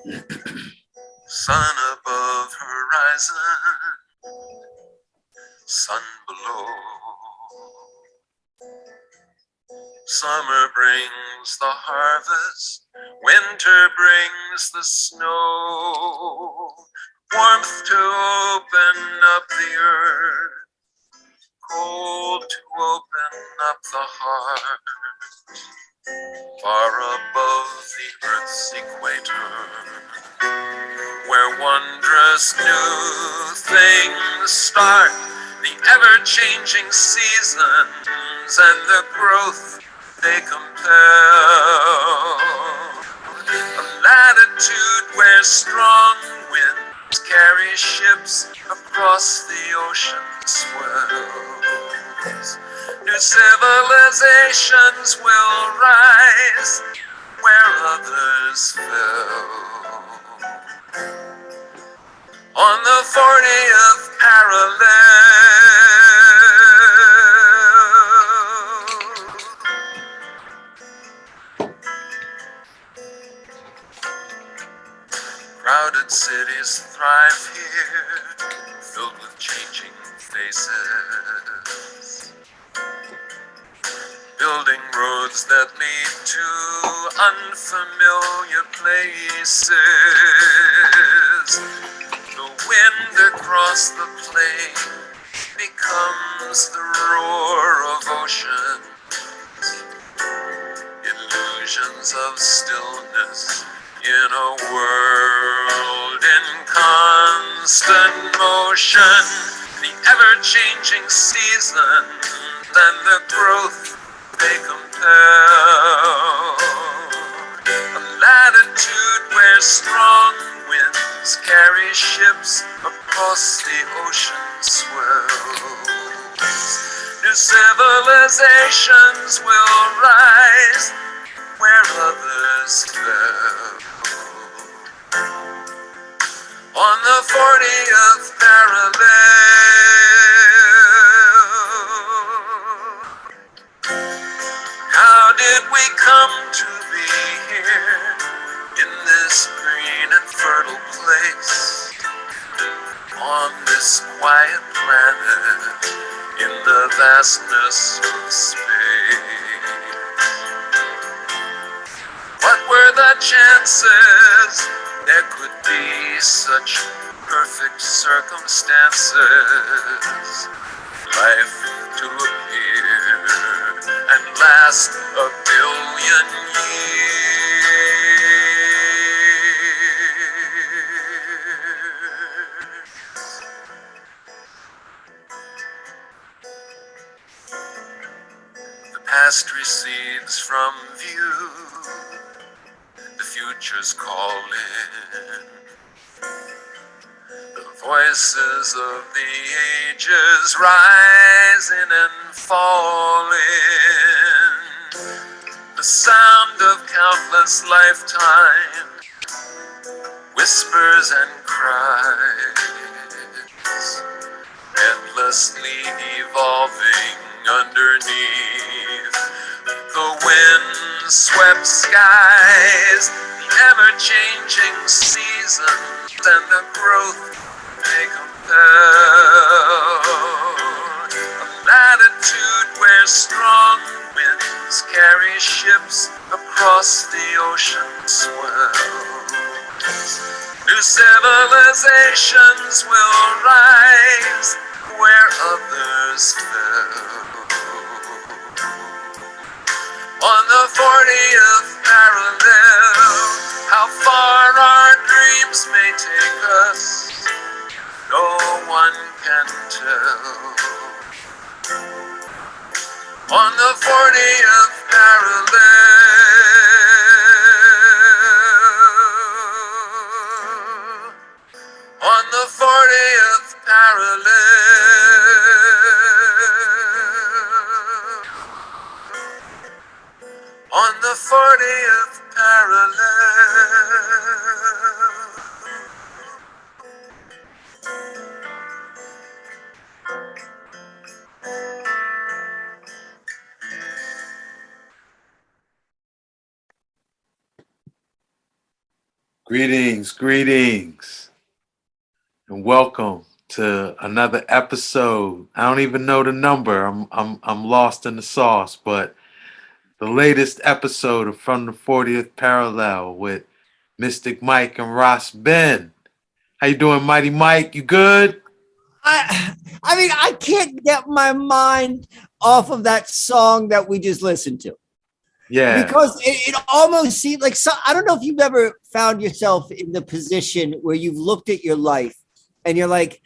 Sun above horizon, sun below. Summer brings the harvest, winter brings the snow. Warmth to open up the earth, cold to open up the heart. Far above the earth's equator, where wondrous new things start, the ever-changing seasons and the growth they compel. A latitude where strong winds carry ships across the ocean swells. New civilizations will rise where others fell. On the 40th parallel, crowded cities thrive here, filled with changing faces, building roads that lead to unfamiliar places. The wind across the plain becomes the roar of ocean, illusions of stillness in a world in constant motion. The ever-changing seasons and the growth they compel. A latitude where strong winds carry ships across the ocean swells. New civilizations will rise where others fell. On the 40th parallel, how did we come to be here in this green and fertile place, on this quiet planet in the vastness of space? What were the chances there could be such perfect circumstances? Life to appear and last a billion years. The past recedes from view, the future's calling. The voices of the ages rising and falling. The sound of countless lifetimes, whispers and cries, endlessly evolving underneath the wind-swept skies, the ever-changing seasons and the growth they compel. A latitude where strong winds carry ships across the ocean swells. New civilizations will rise where others fell. On the 40th parallel, how far our dreams may take us, no one can tell. On the 40th parallel, on the 40th parallel, on the 40th parallel. Greetings, and welcome to another episode. I don't even know the number. I'm lost in the sauce, but the latest episode of From the 40th Parallel with Mystic Mike and Ross Ben. How you doing, Mighty Mike? You good? I mean, I can't get my mind off of that song that we just listened to Yeah. because it almost seemed like I don't know if you've ever found yourself in the position where you've looked at your life and you're like,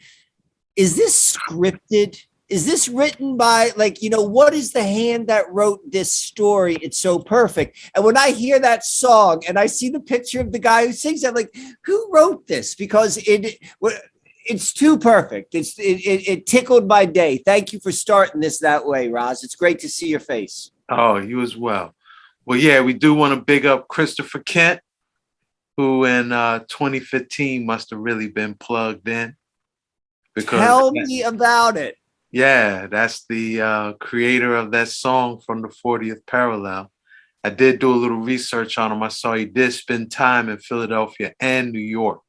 is this scripted? Is this written by, like, what is the hand that wrote this story? It's so perfect. And when I hear that song and I see the picture of the guy who sings, I'm like, who wrote this? Because it's too perfect. It tickled my day. Thank you for starting this that way, Roz. It's great to see your face. Oh, you as well. Well, yeah, we do want to big up Christopher Kent, who in 2015 must have really been plugged in. Tell me about it. Yeah, that's the creator of that song From the 40th Parallel. I did do a little research on him. I saw he did spend time in Philadelphia and New York.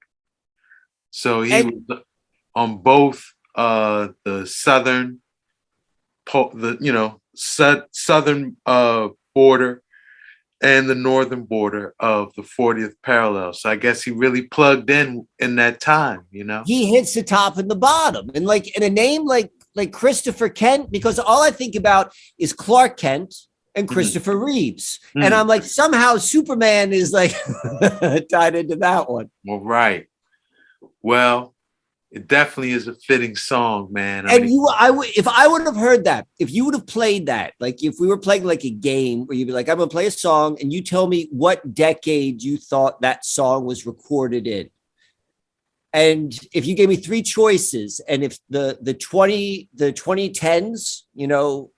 So he was on both the southern border and the northern border of the 40th Parallel. So I guess he really plugged in that time, He hits the top and the bottom. And like in a name like Christopher Kent, because all I think about is Clark Kent and Christopher Reeves. And I'm like, somehow Superman is like tied into that one. Well, right. Well, it definitely is a fitting song, man. If I would have heard that, if you would have played that, like if we were playing like a game where you'd be like, I'm going to play a song and you tell me what decade you thought that song was recorded in. And if you gave me three choices, and if the 2010s,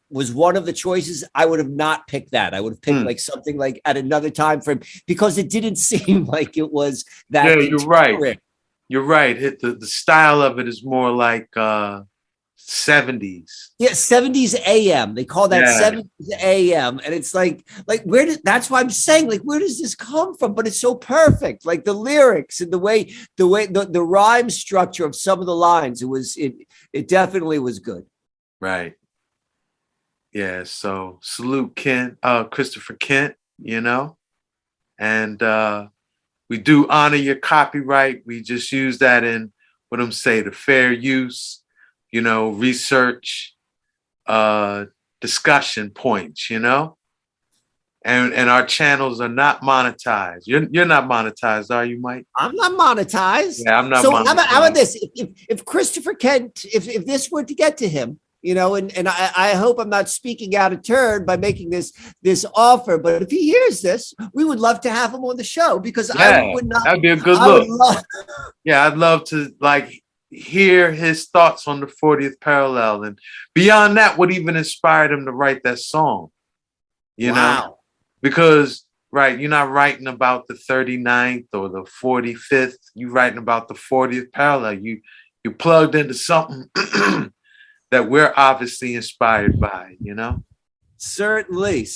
was one of the choices, I would have not picked that. I would have picked like something like at another time frame because it didn't seem like it was that. Yeah, you're right. You're right. The style of it is more like 70s. Yeah, 70s AM. They call that 70s AM. And it's like that's why I'm saying, like, where does this come from? But it's so perfect. Like the lyrics and the rhyme structure of some of the lines. It definitely was good. Right. Yeah. So salute Christopher Kent, and we do honor your copyright. We just use that in the fair use, research, discussion points, and our channels are not monetized. You're not monetized, are you, Mike? I'm not monetized. Yeah, I'm not. So monetized. How about this? If Christopher Kent, if this were to get to him, and I hope I'm not speaking out of turn by making this offer, but if he hears this, we would love to have him on the show because I would not. That'd be a good look. I'd love to hear his thoughts on the 40th Parallel, and beyond that, what even inspired him to write that song. Wow. Because you're not writing about the 39th or the 45th. You're writing about the 40th Parallel. You plugged into something that we're obviously inspired by, Certainly.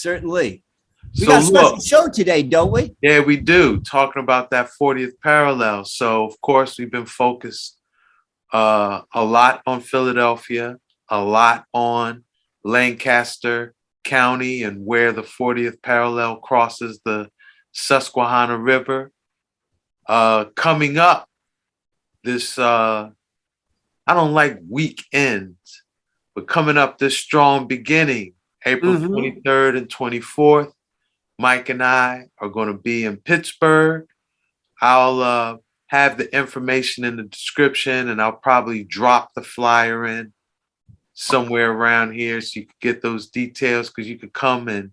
We got a special show today, don't we? Yeah, we do. Talking about that 40th Parallel. So, of course, we've been focused a lot on Philadelphia, a lot on Lancaster County and where the 40th Parallel crosses the Susquehanna River. Coming up this, I don't like weekends, but coming up this strong beginning, April 23rd and 24th, Mike and I are going to be in Pittsburgh. I'll have the information in the description, and I'll probably drop the flyer in somewhere around here so you can get those details, because you could come and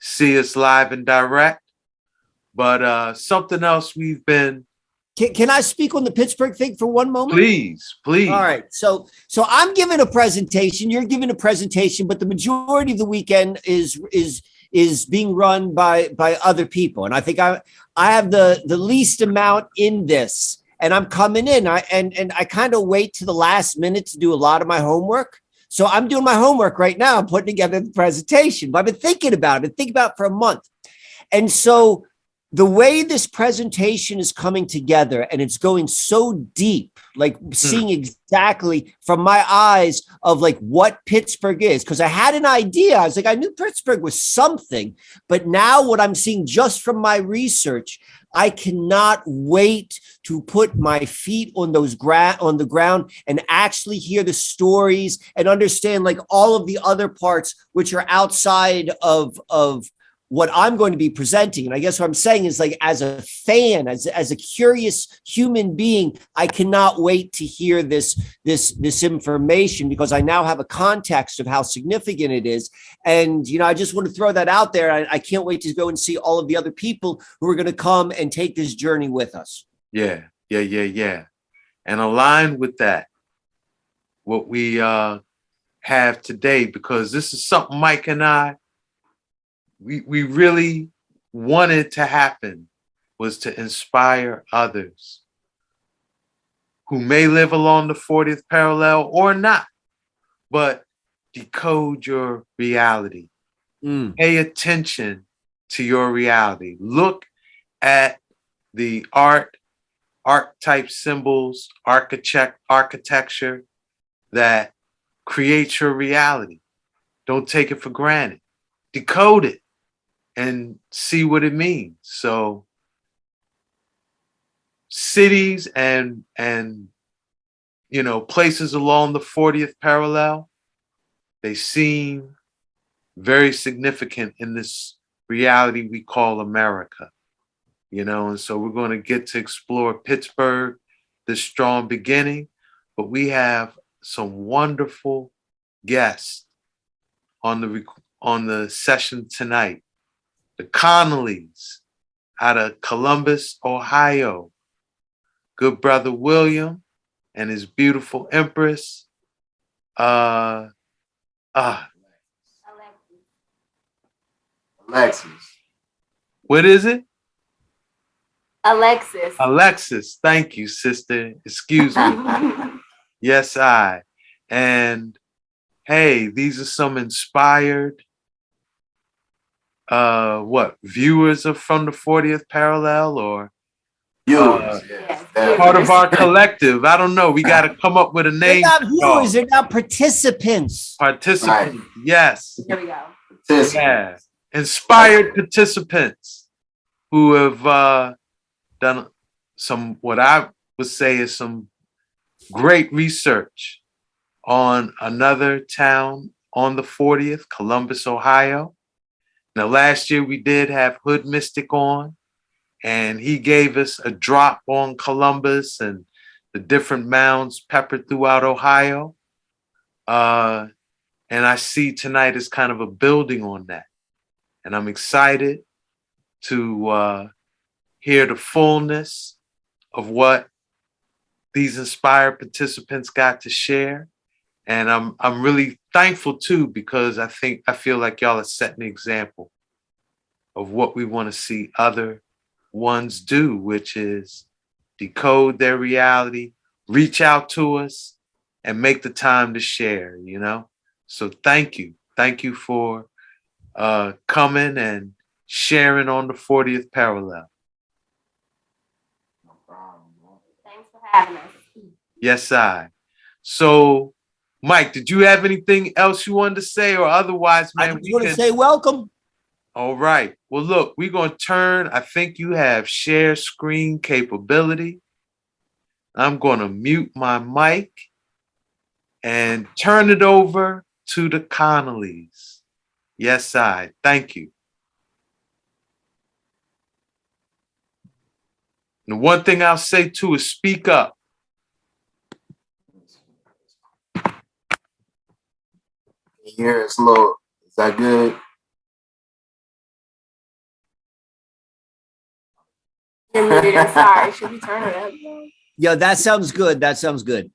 see us live and direct. But something else we've been... Can I speak on the Pittsburgh thing for one moment? Please. All right. So I'm giving a presentation. You're giving a presentation, but the majority of the weekend is being run by other people, and I think I have the least amount in this, and I'm coming in. I kind of wait to the last minute to do a lot of my homework. So I'm doing my homework right now. I'm putting together the presentation, but I've been thinking about it for a month, and so the way this presentation is coming together and it's going so deep, like seeing exactly from my eyes of like what Pittsburgh is. Cause I had an idea. I was like, I knew Pittsburgh was something, but now what I'm seeing just from my research, I cannot wait to put my feet on on the ground and actually hear the stories and understand like all of the other parts which are outside of what I'm going to be presenting. And I guess what I'm saying is like, as a fan, as a curious human being, I cannot wait to hear this information because I now have a context of how significant it is. And, you know, I just want to throw that out there. I can't wait to go and see all of the other people who are going to come and take this journey with us. Yeah. And aligned with that, what we have today, because this is something Mike and I, we really wanted to happen, was to inspire others who may live along the 40th parallel or not, but decode your reality. Pay attention to your reality. Look at the archetype symbols, architecture that creates your reality. Don't take it for granted. Decode it and see what it means. So cities and you know, places along the 40th parallel, they seem very significant in this reality we call America. You know, and so we're going to get to explore Pittsburgh, this strong beginning, but we have some wonderful guests on the session tonight. The Connollys out of Columbus, Ohio. Good brother William and his beautiful empress. Alexis. What is it? Alexis. Alexis. Thank you, sister. Excuse me. Yes, I. And hey, these are some inspired viewers of from the 40th parallel or Viewers, part of our collective. I don't know. We got to come up with a name. They're not viewers, they're not participants. Participants, right. Yes. There we go. Yeah. Inspired participants who have done some, what I would say is some great research on another town on the 40th, Columbus, Ohio. Now, last year we did have Hood Mystic on, and he gave us a drop on Columbus and the different mounds peppered throughout Ohio. And I see tonight is kind of a building on that. And I'm excited to hear the fullness of what these inspired participants got to share. And I'm really thankful too, because I feel like y'all are setting an example of what we want to see other ones do, which is decode their reality, reach out to us, and make the time to share, you know? So thank you. Thank you for coming and sharing on the 40th parallel. No problem. Thanks for having us. Yes, I. So, Mike, did you have anything else you wanted to say, or otherwise, man? I just want to say welcome. All right. Well, look, we're going to turn. I think you have share screen capability. I'm going to mute my mic and turn it over to the Connollys. Yes, I. Thank you. And the one thing I'll say too is speak up. Here it's low. Is that good? You're muted. I'm sorry. Should we turn it up? Yeah, that sounds good. That sounds good.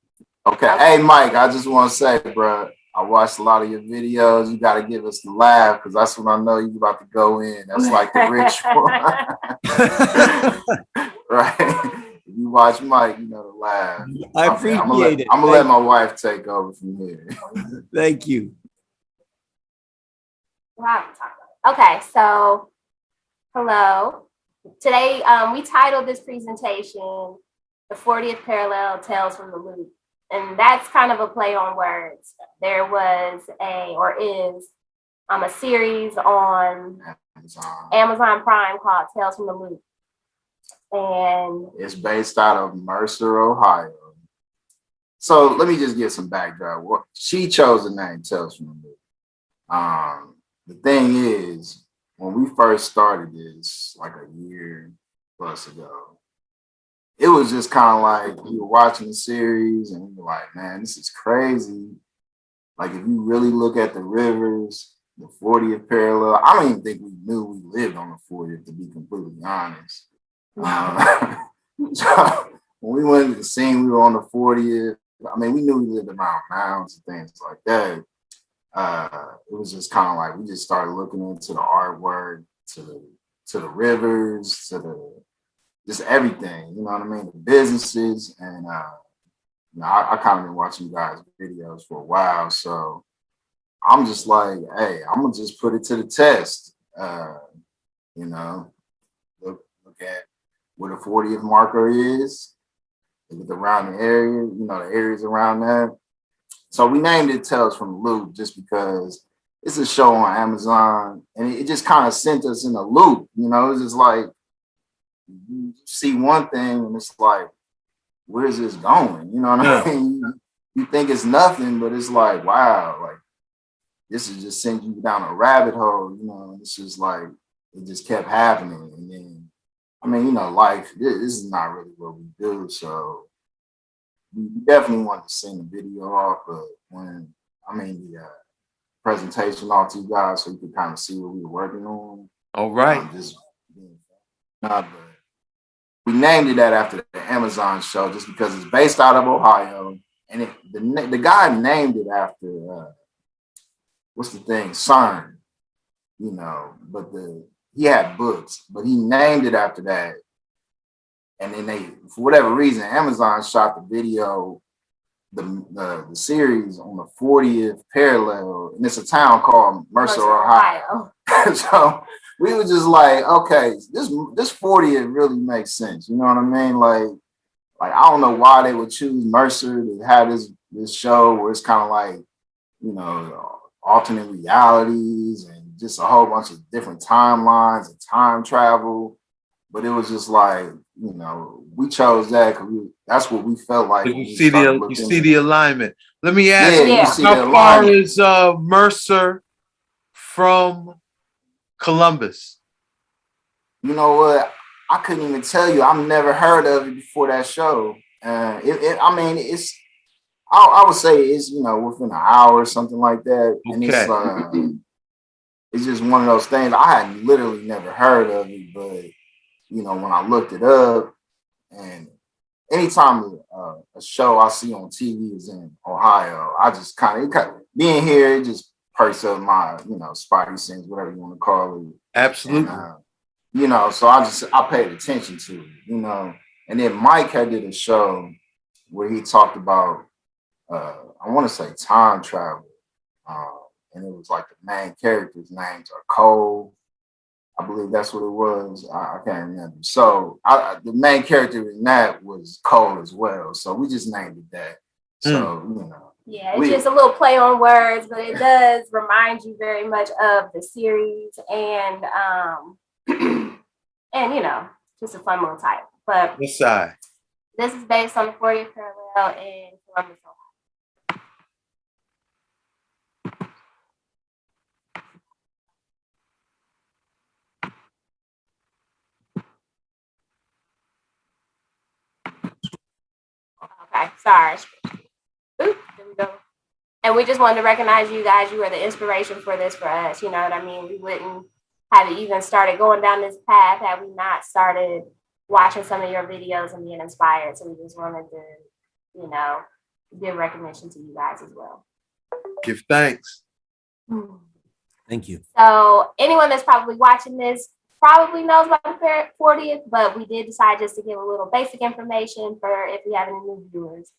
Okay. Hey, Mike, I just want to say, bro, I watched a lot of your videos. You got to give us the laugh because that's when I know you're about to go in. That's like the ritual. Right? If you watch Mike, you know the laugh. I appreciate it. I'm going to let my wife take over from here. Thank you. Wow. Okay, so hello. Today, we titled this presentation, The 40th Parallel Tales from the Loop. And that's kind of a play on words. There was is a series on Amazon Prime called Tales from the Loop. And it's based out of Mercer, Ohio. So let me just get some background. She chose the name Tales from the Loop. The thing is, when we first started this, like a year plus ago, it was just kind of like we were watching the series and we were like, man, this is crazy. Like, if you really look at the rivers, the 40th parallel, I don't even think we knew we lived on the 40th, to be completely honest. So when we went to the scene, we were on the 40th. I mean, we knew we lived around mounds and things like that. It was just kind of like we just started looking into the artwork, to the rivers, to the just everything. You know what I mean? The businesses, and I kind of been watching you guys' videos for a while, so I'm just like, hey, I'm gonna just put it to the test. You know, look at where the 40th marker is, look around the area, you know, the areas around that. So we named it Tales from the Loop just because it's a show on Amazon, and it just kind of sent us in a loop. You know, it's just like you see one thing and it's like, where's this going? You know what I mean? You think it's nothing, but it's like, wow, like this is just sending you down a rabbit hole. You know, it's just like it just kept happening, and then I mean, you know, life. This is not really what we do, so we definitely wanted to send the video off, but when the presentation off to you guys, so you could kind of see what we were working on. All right. But we named it that after the Amazon show, just because it's based out of Ohio, and the guy named it after what's the thing, CERN, you know. But he had books, but he named it after that. And then they, for whatever reason, Amazon shot the video, the series on the 40th parallel, and it's a town called Mercer, Ohio. So we were just like, okay, this 40th really makes sense. You know what I mean? Like I don't know why they would choose Mercer to have this show where it's kind of like, you know, alternate realities and just a whole bunch of different timelines and time travel. But it was just like, you know, we chose that because that's what we felt like. You see the alignment. Let me ask you, how far is Mercer from Columbus? You know what? I couldn't even tell you. I've never heard of it before that show. I would say it's, you know, within an hour or something like that. Okay. And it's just one of those things. I had literally never heard of it, but you know, when I looked it up, and anytime a show I see on TV is in Ohio, I just kind of being here, it just perks up my, you know, spidey sense, whatever you want to call it. Absolutely. And, you know, so I paid attention to it, you know. And then Mike had did a show where he talked about, I want to say time travel, and it was like the main characters' names are Cole. I believe that's what it was. I can't remember. So the main character in that was Cole as well. So we just named it that. So, you know. Yeah, it's just a little play on words, but it does remind you very much of the series and and you know, just a fun little title. But this side. This is based on the 40th parallel in Columbus, Ohio. Okay, sorry. Oop, there we go. And we just wanted to recognize you guys. You are the inspiration for this for us. You know what I mean? We wouldn't have even started going down this path had we not started watching some of your videos and being inspired. So we just wanted to, you know, give recognition to you guys as well. Give thanks. Thank you. So anyone that's probably watching this probably knows about the 40th, but we did decide just to give a little basic information for if we have any new viewers,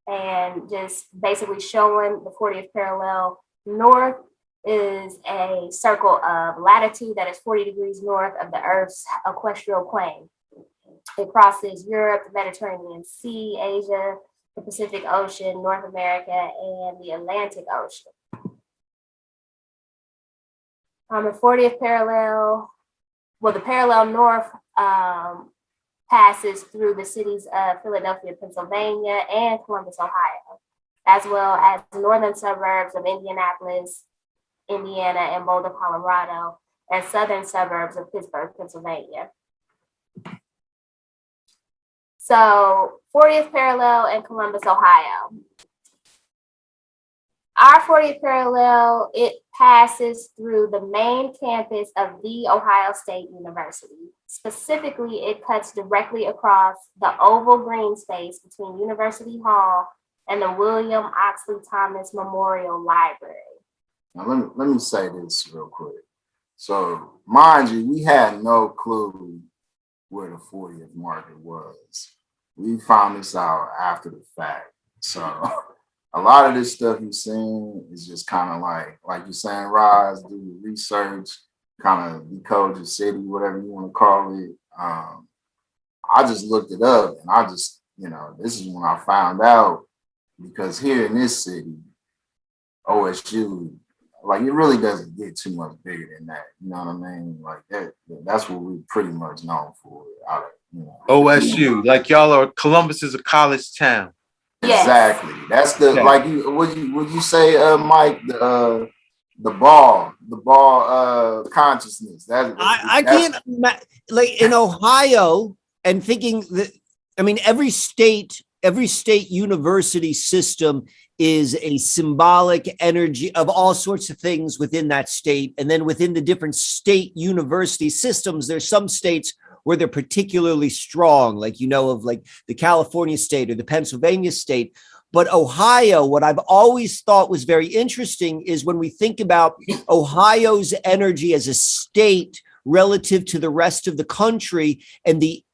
and just basically showing the 40th parallel north is a circle of latitude that is 40 degrees north of the Earth's equatorial plane. It crosses Europe, the Mediterranean Sea, Asia, the Pacific Ocean, North America, and the Atlantic Ocean. The 40th parallel, well, the parallel north passes through the cities of Philadelphia, Pennsylvania, and Columbus, Ohio, as well as the northern suburbs of Indianapolis, Indiana, and Boulder, Colorado, and southern suburbs of Pittsburgh, Pennsylvania. So 40th parallel in Columbus, Ohio. Our 40th parallel, it passes through the main campus of The Ohio State University. Specifically, it cuts directly across the oval green space between University Hall and the William Oxley Thomas Memorial Library. Now, let me say this real quick. So, mind you, we had no clue where the 40th marker was. We found this out after the fact. So, a lot of this stuff you're seeing is just kind of like you're saying, Roz, do your research, kind of decode your city, whatever you want to call it. I just looked it up, and I just, this is when I found out, because here in this city, OSU, like, it really doesn't get too much bigger than that. You know what I mean? Like, that's what we're pretty much known for. OSU, like y'all are, Columbus is a college town. Yes. Exactly. That's the like you would you say, Mike, the ball consciousness. I can't like in Ohio, and thinking that, I mean, every state university system is a symbolic energy of all sorts of things within that state. And then within the different state university systems, there's some states where they're particularly strong, like, of like the California state or the Pennsylvania state. But Ohio, what I've always thought was very interesting is when we think about Ohio's energy as a state relative to the rest of the country, and the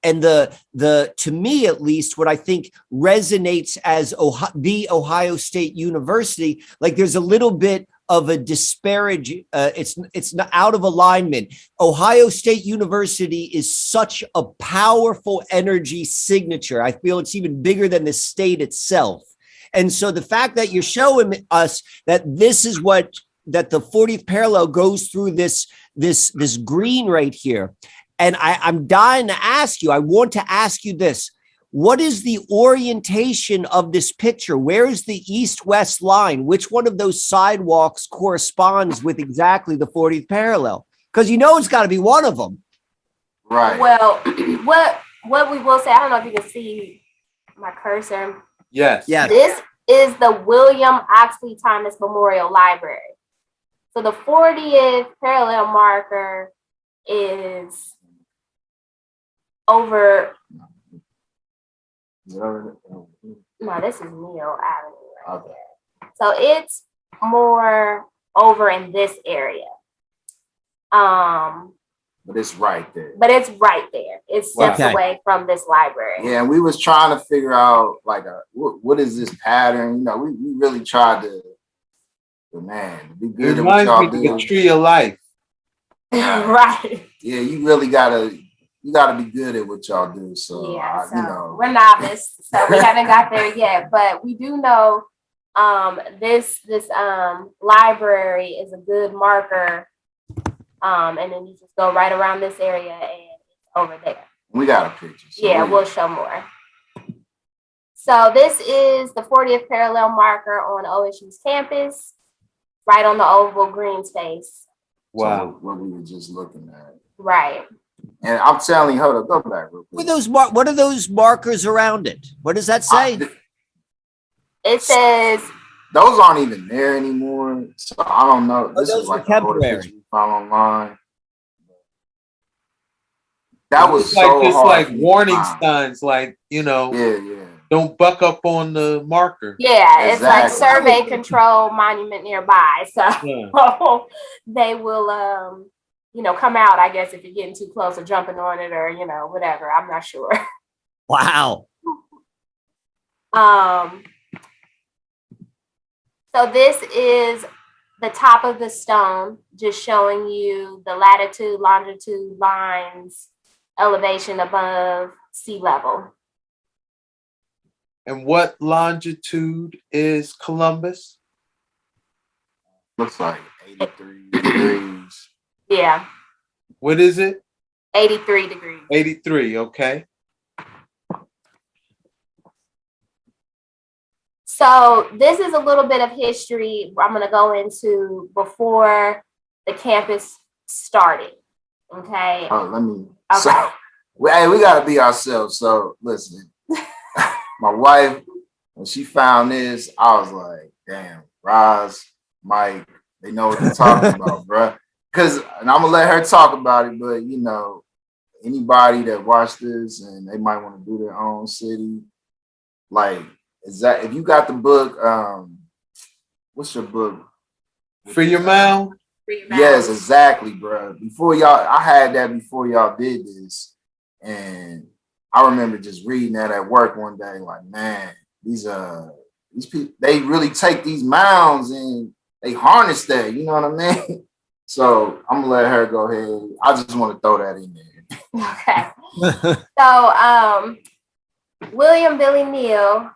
to me at least, what I think resonates as the Ohio State University, like there's a little bit of a disparage. It's not out of alignment. Ohio State University is such a powerful energy signature. I feel it's even bigger than the state itself. And so the fact that you're showing us that this is that the 40th parallel goes through this green right here. And I'm dying to ask you, I want to ask you this. What is the orientation of this picture? Where is the east-west line? Which one of those sidewalks corresponds with exactly the 40th parallel? Because it's got to be one of them. Right. Well, what we will say, I don't know if you can see my cursor. Yes. This is the William Oxley Thomas Memorial Library. So the 40th parallel marker is over. No, this is Neal Avenue right there. So it's more over in this area. But it's right there. It's steps away from this library. Yeah, and we was trying to figure out what is this pattern? We really tried to. But man, be good at what y'all do. The tree of life. Right. Yeah, you really gotta be good at what y'all do. So yeah, we're novice, so we haven't got there yet. But we do know this library is a good marker. And then you just go right around this area and it's over there. We got a picture. So we'll show more. So this is the 40th parallel marker on OSU's campus, right on the oval green space. Wow. So what we were just looking at. Right. And I'm telling you, hold up, go back real quick. What are those markers around it? What does that say? It says those aren't even there anymore. So I don't know. This those is like temporary. A picture we found online. That was like so just hard like warning signs, like Yeah. Don't buck up on the marker. Yeah, it's like survey control monument nearby. So they will come out, I guess, if you're getting too close or jumping on it or whatever. I'm not sure. Wow. So this is the top of the stone, just showing you the latitude, longitude lines, elevation above sea level. And what longitude is Columbus? Looks like 83 degrees. Yeah. What is it? 83 degrees. 83, okay. So this is a little bit of history I'm going to go into before the campus started. Okay. Oh, let me. Okay. So, hey, we got to be ourselves. So listen, my wife, when she found this, I was like, damn, Roz, Mike, they know what they're talking about, bro. And I'm going to let her talk about it, but you know, anybody that watched this and they might want to do their own city, like, is that if you got the book, what's your book? Free Your Mound? Yes, exactly, bro. Before y'all, I had that before y'all did this. And I remember just reading that at work one day, like, man, these people, they really take these mounds and they harness that, you know what I mean? So I'm gonna let her go ahead. I just want to throw that in there. Okay. So William Billy Neal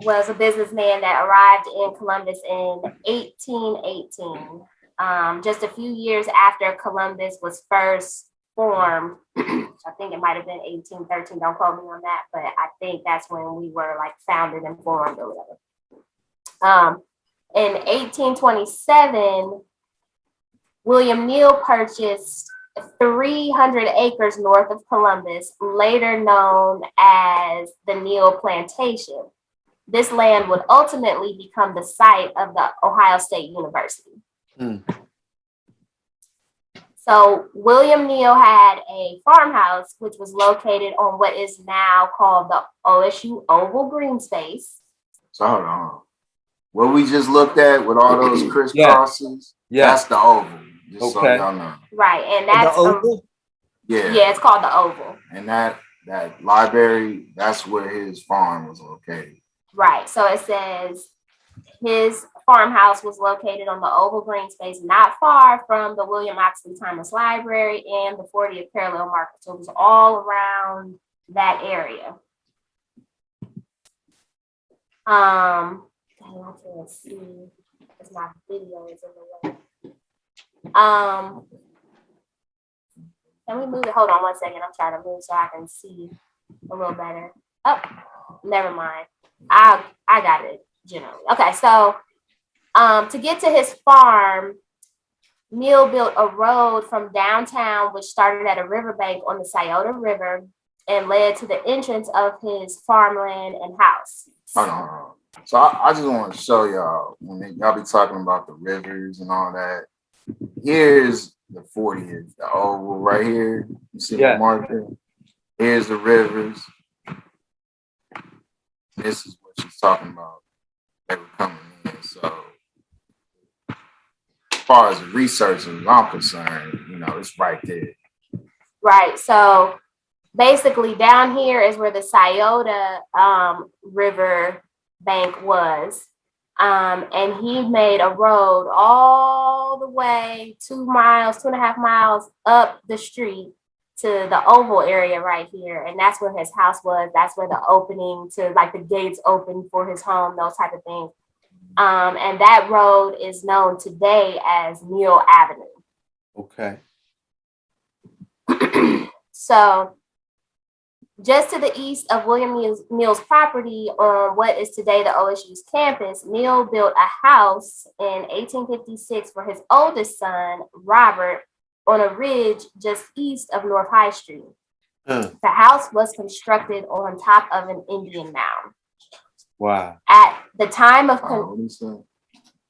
was a businessman that arrived in Columbus in 1818. Just a few years after Columbus was first formed. I think it might have been 1813. Don't quote me on that, but I think that's when we were like founded and formed or whatever. In 1827, William Neal purchased 300 acres north of Columbus, later known as the Neal Plantation. This land would ultimately become the site of the Ohio State University. So William Neal had a farmhouse, which was located on what is now called the OSU Oval Green Space. So hold on. What we just looked at with all those crisscrosses, that's the oval. Just so y'all know. Right, and that's the oval. Yeah, it's called the Oval. And that library, that's where his farm was located. Right. So it says his farmhouse was located on the Oval Green Space, not far from the William Oxley Thomas Library and the 40th Parallel Market. So it was all around that area. I can't see because my video is in the way. Can we move it? Hold on one second. I'm trying to move so I can see a little better. Oh, never mind. I got it generally. Okay, so to get to his farm, Neal built a road from downtown, which started at a riverbank on the Scioto River and led to the entrance of his farmland and house. Hold on. So I just want to show y'all, when y'all be talking about the rivers and all that, here's the 40th, the oval right here. You see the marker? Here's the rivers. This is what she's talking about. They were coming in. So as far as the researchers I'm concerned, you know, it's right there. Right. So basically down here is where the Scioto River bank was. And he made a road all the way 2.5 miles up the street to the oval area right here. And that's where his house was. That's where the opening to like the gates open for his home, those type of things. And that road is known today as Neal Avenue. Okay. So just to the east of William Neal's property on what is today the OSU's campus, Neal built a house in 1856 for his oldest son, Robert, on a ridge just east of North High Street. The house was constructed on top of an Indian mound. Wow. At the time of...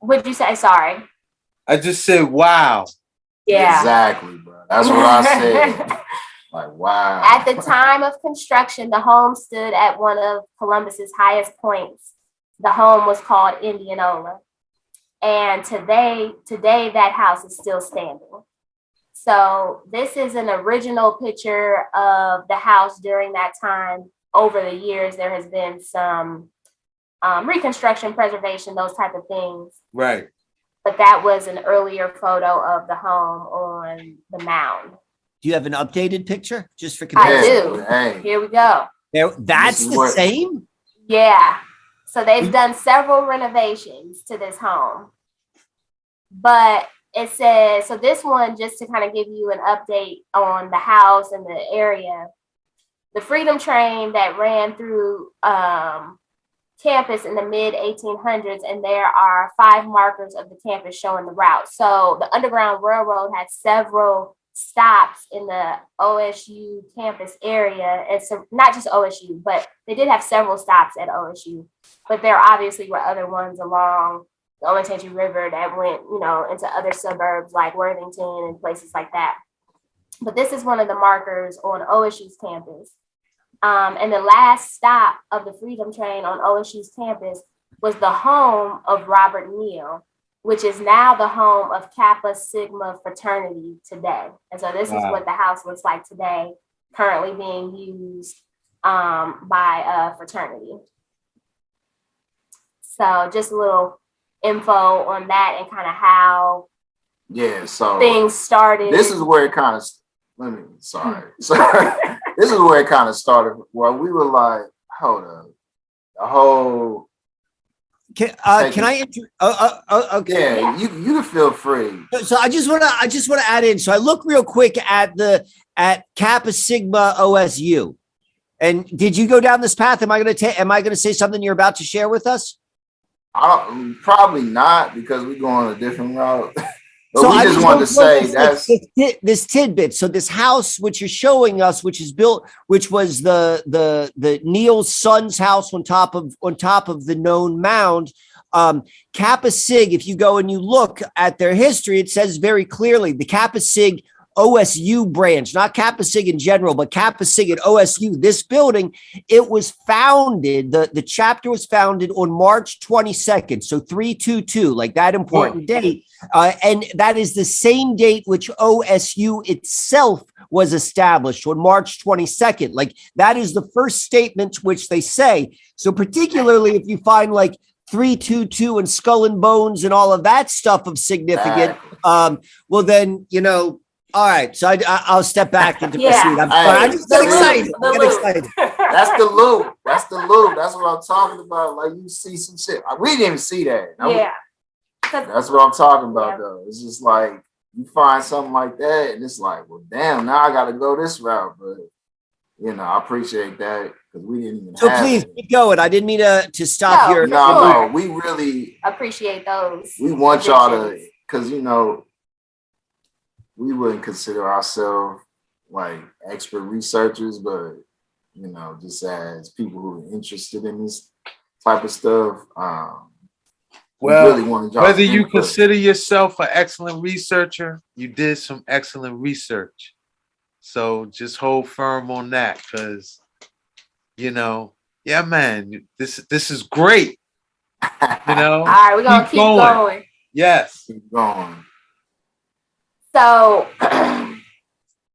What'd you say? Sorry. I just said, wow. Yeah. Exactly, bro. That's what I said. Like, wow. At the time of construction, the home stood at one of Columbus's highest points. The home was called Indianola. And today that house is still standing. So this is an original picture of the house during that time. Over the years, there has been some reconstruction, preservation, those type of things. Right. but that was an earlier photo of the home on the mound. Do you have an updated picture just for I comparison? do. Hey. Here we go. That's the same? Yeah. So they've done several renovations to this home. But it says, so this one, just to kind of give you an update on the house and the area, the Freedom Train that ran through campus in the mid 1800s, and there are 5 markers of the campus showing the route. So the Underground Railroad had several stops in the OSU campus area. It's not just OSU, but they did have several stops at OSU. But there obviously were other ones along the Olentangy River that went, into other suburbs like Worthington and places like that. But this is one of the markers on OSU's campus. And the last stop of the Freedom Train on OSU's campus was the home of Robert Neal, which is now the home of Kappa Sigma fraternity today. And so this is what the house looks like today, currently being used by a fraternity. So just a little info on that and kind of how things started. This is where it kind of, this is where it kind of started. Well, we were like, hold up, the whole. Can I? Okay. Yeah, you can feel free. So I just want to add in. So I look real quick at Kappa Sigma OSU, and did you go down this path? Am I going to say something you're about to share with us? Probably not, because we're going a different route. But so we I just wanted to say that's this tidbit. So this house, which you're showing us, which is built, which was the Neal's son's house on top of the known mound. Kappa Sig, if you go and you look at their history, it says very clearly the Kappa Sig OSU branch, not Kappa Sig in general, but Kappa Sig at OSU. This building, it was founded, the chapter was founded on March 22nd. So 322, like that important date. And that is the same date which OSU itself was established on March 22nd. Like that is the first statement which they say. So particularly if you find like 322 and Skull and Bones and all of that stuff of significant, well then, all right, so I'll step back into proceed. I just get excited. That's the loop. That's what I'm talking about. Like you see some shit. We didn't even see that. That's what I'm talking about, though. It's just like you find something like that, and it's like, well, damn. Now I got to go this route, but I appreciate that because we didn't even. So please keep going. I didn't mean to stop your. No, we really appreciate those. We want y'all to, because we wouldn't consider ourselves like expert researchers, but just as people who are interested in this type of stuff. Well, really whether you consider yourself an excellent researcher, you did some excellent research. So just hold firm on that, because man, this is great. All right, we're gonna keep going. Yes, keep going. So,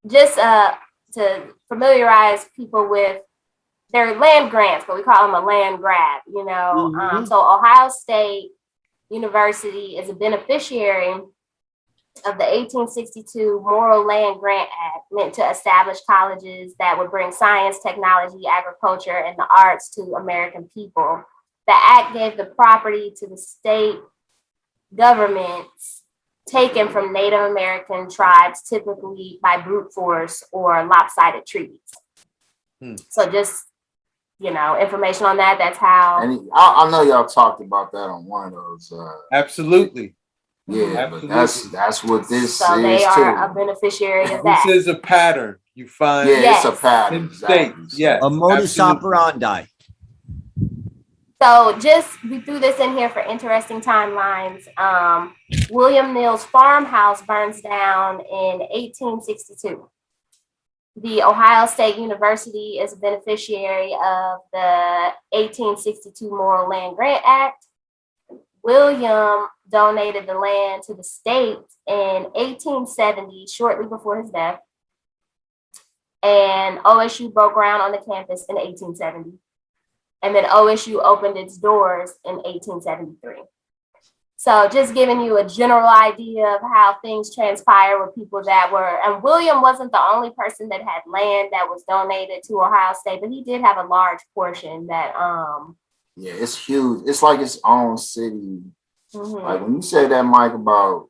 just to familiarize people with their land grants, but we call them a land grab, Mm-hmm. So Ohio State University is a beneficiary of the 1862 Morrill Land Grant Act, meant to establish colleges that would bring science, technology, agriculture, and the arts to American people. The act gave the property to the state governments taken from Native American tribes, typically by brute force or lopsided treaties. So just, information on that. That's how. And I know y'all talked about that on one of those. Absolutely. Yeah, absolutely. But that's what this so is. They are too. A beneficiary of that. This is a pattern you find. Yeah, it's a pattern. Exactly. Yes, a modus operandi. So we threw this in here for interesting timelines. William Neal's farmhouse burns down in 1862. The Ohio State University is a beneficiary of the 1862 Morrill Land Grant Act. William donated the land to the state in 1870, shortly before his death. And OSU broke ground on the campus in 1870. And then OSU opened its doors in 1873. So just giving you a general idea of how things transpire with people that were, and William wasn't the only person that had land that was donated to Ohio State, but he did have a large portion that yeah, it's huge. It's like its own city. Like when you say that, Mike, about,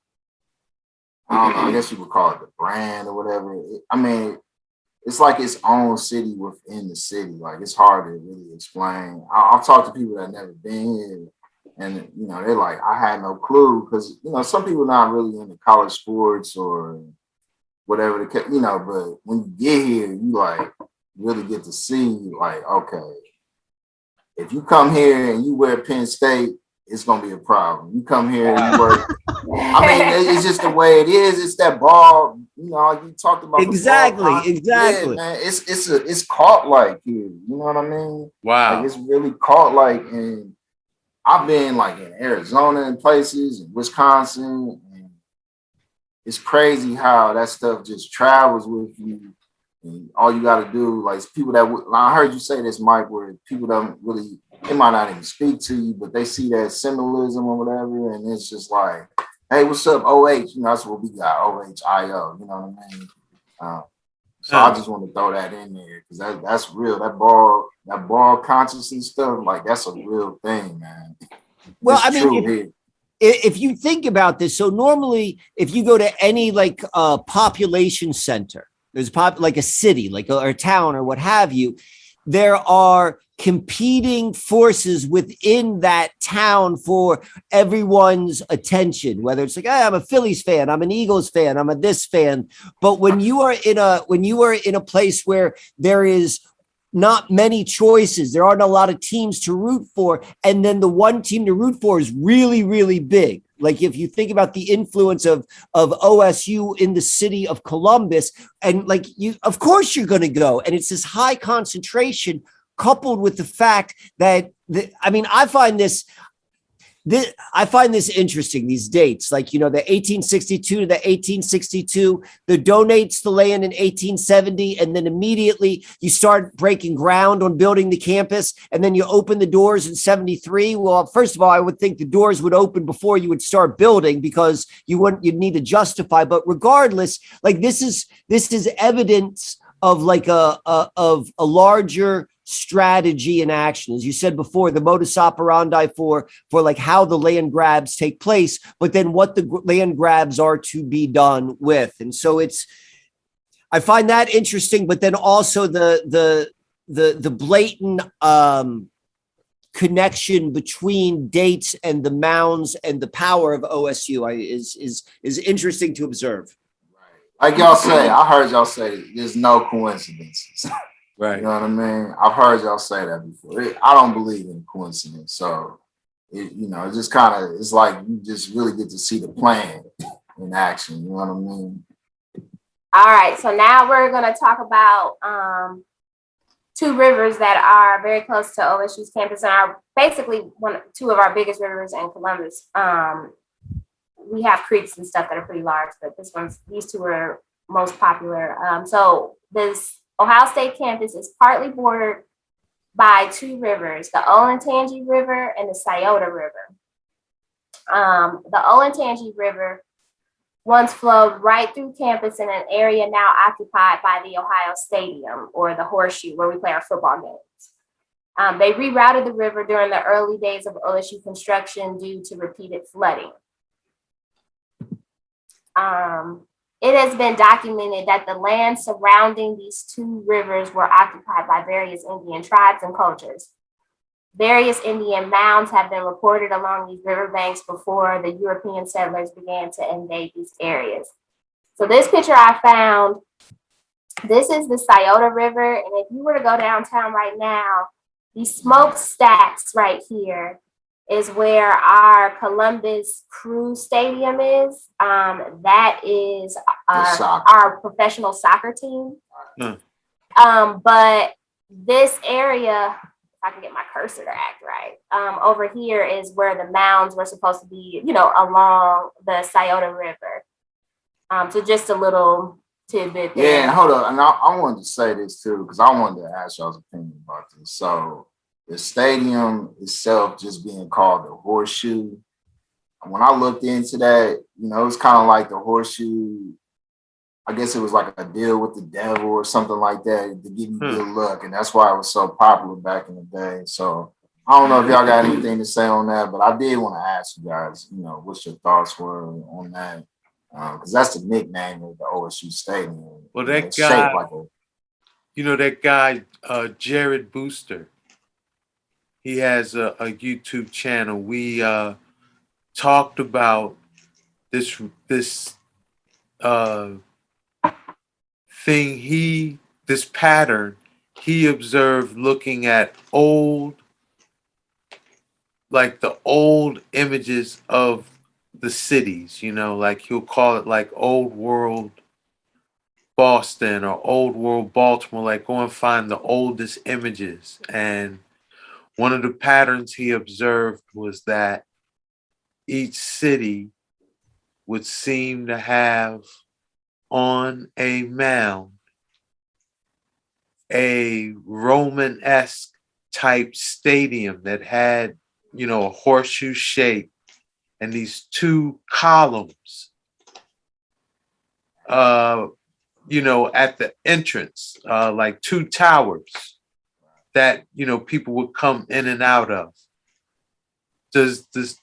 I don't know, I guess you would call it the brand or whatever. I mean, it's like its own city within the city. Like it's hard to really explain. I've talked to people that never been here, and they're like, I had no clue, because some people not really into college sports or whatever the but when you get here, you like really get to see, like, okay, if you come here and you wear Penn State, it's gonna be a problem. You come here and you work. I mean, it's just the way it is. It's that ball. You talked about exactly. Yeah, man. It's caught like here. You know what I mean? Wow. Like it's really caught like. And I've been like in Arizona and places, in Wisconsin, and it's crazy how that stuff just travels with you. And all you got to do, like, people that I heard you say this, Mike, where people don't really, they might not even speak to you, but they see that symbolism or whatever, and it's just like, hey, what's up, OH? That's what we got, OHIO. You know what I mean? So I just want to throw that in there, because that's real. That ball consciousness stuff, like, that's a real thing, man. Well, I mean, if you think about this, so normally if you go to any like population center, there's like a city, like or a town or what have you, there are competing forces within that town for everyone's attention, whether it's like, hey, I'm a Phillies fan, I'm an Eagles fan, I'm a this fan. But when you are in a place where there is not many choices, there aren't a lot of teams to root for, and then the one team to root for is really, really big. Like if you think about the influence of OSU in the city of Columbus, and like of course you're going to go, and it's this high concentration coupled with the fact that I find this interesting, these dates, like, the 1862 to the 1862, the donates the land in 1870, and then immediately you start breaking ground on building the campus, and then you open the doors in 73. Well, first of all, I would think the doors would open before you would start building, because you'd need to justify. But regardless, like this is evidence of like a larger strategy in action. As you said before, the modus operandi for like how the land grabs take place, but then what the land grabs are to be done with. And so I find that interesting, but then also the blatant connection between dates and the mounds and the power of OSU is interesting to observe. Right. Like y'all say, I heard y'all say there's no coincidences. Right. You know what I mean? I've heard y'all say that before. I don't believe in coincidence. So, it just kind of, it's like you just really get to see the plan in action. You know what I mean? All right. So now we're going to talk about two rivers that are very close to OSU's campus and are basically two of our biggest rivers in Columbus. We have creeks and stuff that are pretty large, but these two are most popular. So this Ohio State campus is partly bordered by two rivers, the Olentangy River and the Scioto River. The Olentangy River once flowed right through campus in an area now occupied by the Ohio Stadium, or the Horseshoe, where we play our football games. They rerouted the river during the early days of OSU construction due to repeated flooding. It has been documented that the land surrounding these two rivers were occupied by various Indian tribes and cultures. Various Indian mounds have been reported along these riverbanks before the European settlers began to invade these areas. So this picture I found, this is the Scioto River. And if you were to go downtown right now, these smokestacks right here is where our Columbus Crew Stadium is. That is our professional soccer team. But this area, if I can get my cursor to act right, over here is where the mounds were supposed to be, along the Scioto River. So just a little tidbit there. Yeah, hold on. And I wanted to say this too, because I wanted to ask y'all's opinion about this. So the stadium itself just being called the Horseshoe, when I looked into that, you know, it was kind of like the horseshoe. I guess it was like a deal with the devil or something like that to give you good luck. And that's why it was so popular back in the day. So I don't know if y'all got anything to say on that, but I did want to ask you guys, you know, what's your thoughts were on that? Because that's the nickname of the OSU Stadium. Well, that guy, that guy, Jared Booster, he has a YouTube channel. We talked about this this pattern he observed looking at the old images of the cities, like he'll call it like old world Boston or old world Baltimore, like go and find the oldest images. And one of the patterns he observed was that each city would seem to have on a mound a Roman-esque type stadium that had, a horseshoe shape and these two columns, at the entrance, like two towers that, people would come in and out of. Does this,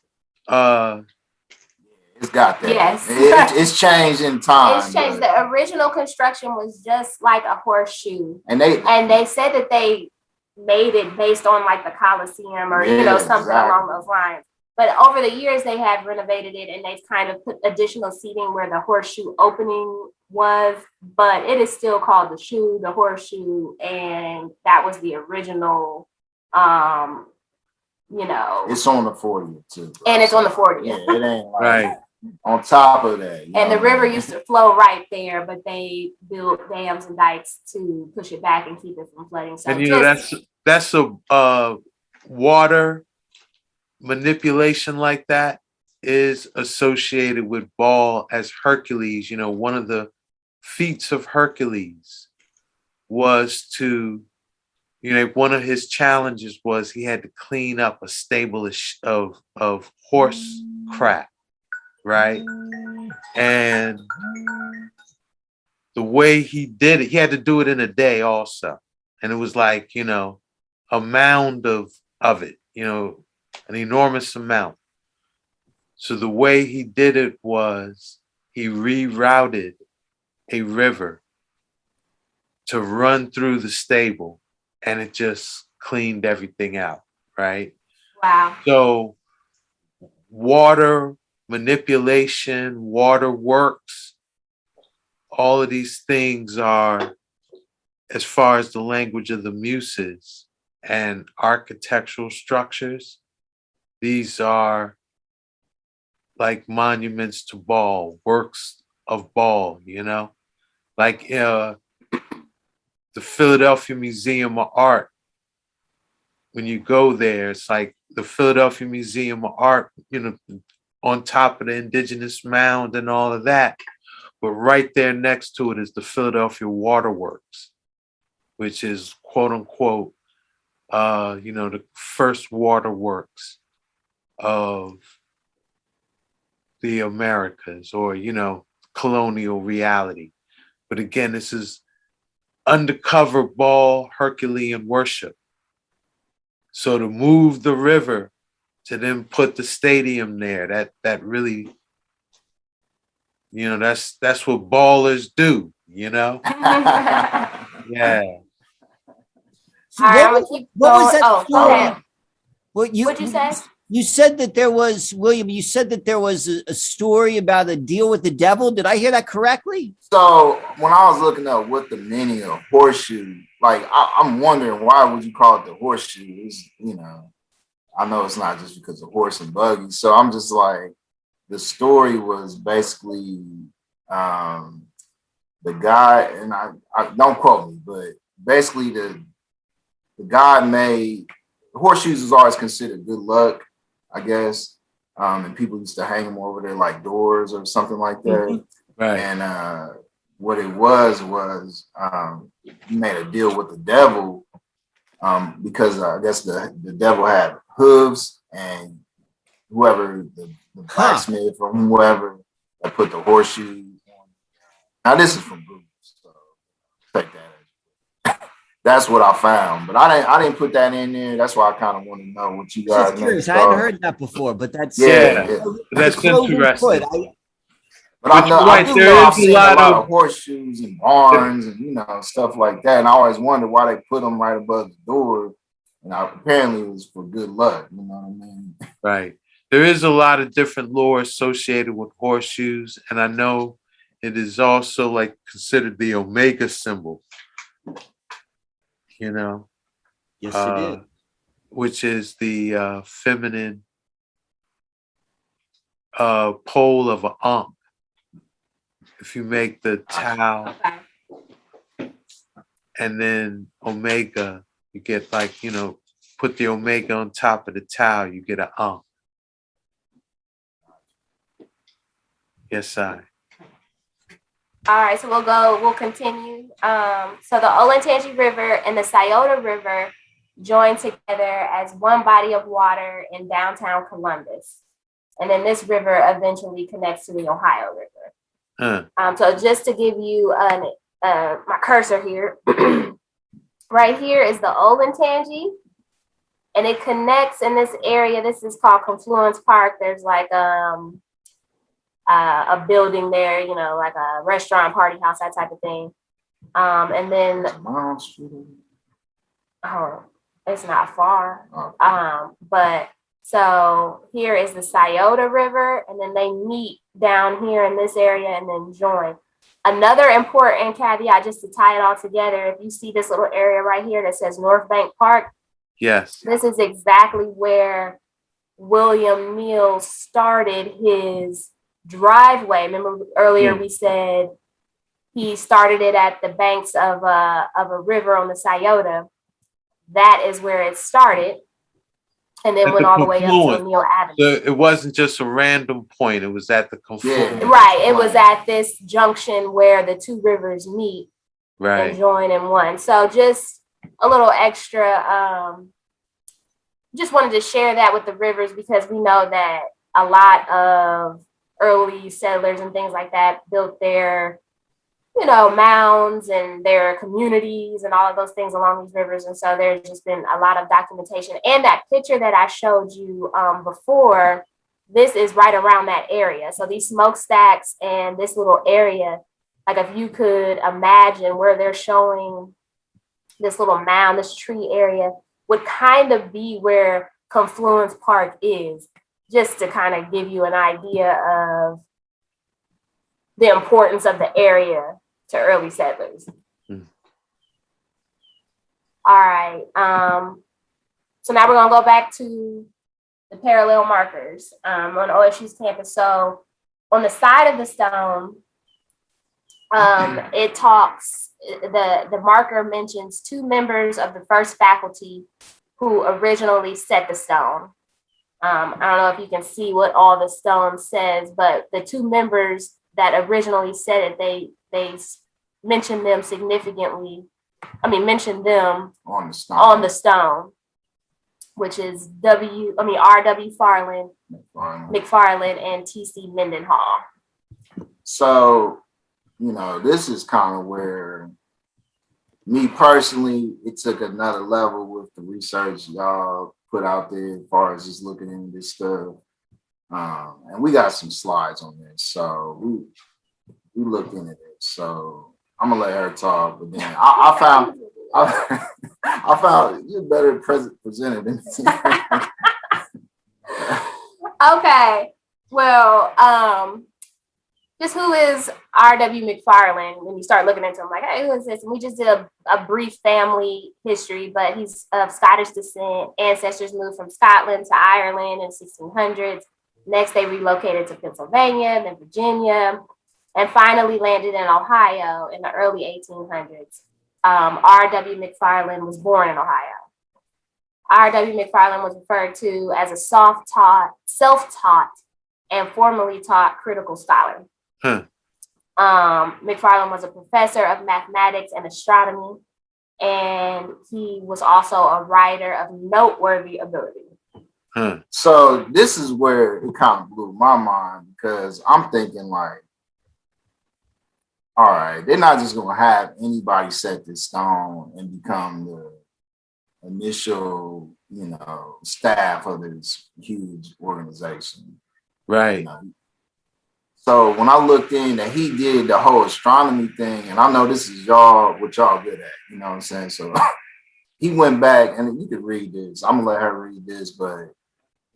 it's got that. Yes. It's changed in time. It's changed. The original construction was just like a horseshoe. And they said that they made it based on like the Coliseum or, something along those lines. But over the years, they have renovated it and they've kind of put additional seating where the horseshoe opening was. But it is still called the horseshoe. And that was the original, It's on the 40th too. Bro. And it's on the 40th. Yeah, it ain't like right. On top of that. And the river used to flow right there, but they built dams and dikes to push it back and keep it from flooding. So and that's a water manipulation like that is associated with Baal as Hercules. One of the feats of Hercules was to, one of his challenges was he had to clean up a stable of horse crap, right? And the way he did it, he had to do it in a day also. And it was like, a mound of it, an enormous amount. So the way he did it was he rerouted a river to run through the stable, and it just cleaned everything out, right? Wow. So water manipulation, water works, all of these things are, as far as the language of the muses and architectural structures, these are like monuments to Baal, works of Baal, like the Philadelphia Museum of Art. When you go there, it's like the Philadelphia Museum of Art, on top of the indigenous mound and all of that. But right there next to it is the Philadelphia Waterworks, which is quote unquote, the first waterworks of the Americas or, colonial reality. But again, this is undercover Baal Herculean worship. So to move the river to then put the stadium there, that really, that's what ballers do, Yeah. All right, I'm gonna keep what going. was that go ahead. What'd you say? You said that there was, William, you said that there was a story about a deal with the devil. Did I hear that correctly? So when I was looking up what the meaning of horseshoe, like I'm wondering why would you call it the horseshoe? It's, I know it's not just because of horse and buggy. So I'm just like, the story was basically the guy, and I don't quote me, but basically the guy made horseshoes was always considered good luck, I guess. And people used to hang them over there like doors or something like that. Mm-hmm. Right. And what it was he made a deal with the devil because I guess the devil had hooves, and whoever the blacksmith or whoever that put the horseshoes on. Now this is from Google, so take that. That's what I found, but I didn't put that in there. That's why I kind of want to know what you guys Just maybe curious. I hadn't thought. heard that before, but that's Yeah. That's interesting. But I know you're right, I do there know is I've seen a lot of horseshoes and barns and stuff like that, and I always wondered why they put them right above the door. And apparently it was for good luck. You know what I mean? Right. There is a lot of different lore associated with horseshoes, and I know it is also like considered the Omega symbol. You know, yes, it is. Which is the feminine pole of an ankh. If you make the tau and then omega, you get like, put the omega on top of the tau, you get an ankh. Yes, I. All right, so we'll continue. So the Olentangy River and the Scioto River join together as one body of water in downtown Columbus. And then this river eventually connects to the Ohio River. So just to give you my cursor here, right here is the Olentangy, and it connects in this area. This is called Confluence Park. There's like a building there, like a restaurant, party house, that type of thing. And then, it's not far. But so here is the Scioto River, and then they meet down here in this area and then join. Another important caveat, just to tie it all together, if you see this little area right here that says North Bank Park, yes, this is exactly where William Mills started his driveway. Remember earlier we said he started it at the banks of a river on the Scioto. That is where it started, and then went all the way up to O'Neill Avenue. So it wasn't just a random point; it was at the confluence. Yeah. Right, it was at this junction where the two rivers meet and join in one. So just a little extra. Just wanted to share that with the rivers because we know that a lot of early settlers and things like that built their, mounds and their communities and all of those things along these rivers. And so there's just been a lot of documentation. And that picture that I showed you before, this is right around that area. So these smokestacks and this little area, like if you could imagine where they're showing this little mound, this tree area, would kind of be where Confluence Park is, just to kind of give you an idea of the importance of the area to early settlers. All right. So now we're going to go back to the parallel markers on OSU's campus. So on the side of the stone, it talks, the marker mentions two members of the first faculty who originally set the stone. I don't know if you can see what all the stone says, but the two members that originally said it, they mentioned them significantly. Mentioned them on the stone, which is R.W. McFarland and T.C. Mendenhall. So, this is kind of where me personally, it took another level with the research y'all put out there as far as just looking into this stuff. And we got some slides on this. So we looked into it. So I'm gonna let her talk, but then I found you're better presented than me. Okay. Well, just who is R.W. McFarland? When you start looking into him, like, hey, who is this? And we just did a brief family history, but he's of Scottish descent. Ancestors moved from Scotland to Ireland in 1600s. Next, they relocated to Pennsylvania, then Virginia, and finally landed in Ohio in the early 1800s. R.W. McFarland was born in Ohio. R.W. McFarland was referred to as a self-taught, and formally taught critical scholar. McFarland was a professor of mathematics and astronomy, and he was also a writer of noteworthy ability. Huh. So this is where it kind of blew my mind because I'm thinking like, all right, they're not just gonna have anybody set this stone and become the initial, staff of this huge organization. You Right. know. So when I looked in that he did the whole astronomy thing, and I know this is what y'all good at, you know what I'm saying? So he went back and you could read this. I'm gonna let her read this, but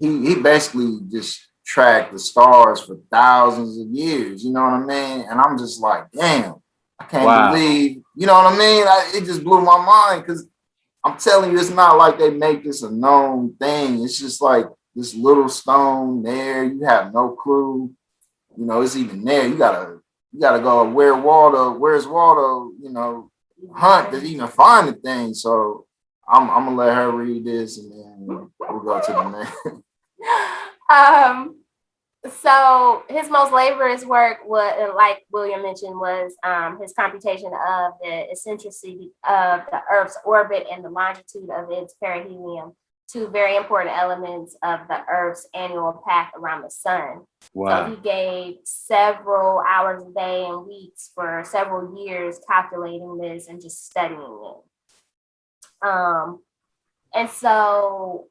he basically just tracked the stars for thousands of years, you know what I mean? And I'm just like, damn, I can't Wow. believe, you know what I mean? It just blew my mind because I'm telling you, it's not like they make this a known thing. It's just like this little stone there. You have no clue, it's even there. You gotta go where's Waldo, hunt to even find the thing. So I'm gonna let her read this and then we'll go to the next. So his most laborious work was, like William mentioned, was his computation of the eccentricity of the Earth's orbit and the longitude of its perihelion, two very important elements of the Earth's annual path around the sun. Wow. So he gave several hours a day and weeks for several years calculating this and just studying it. And so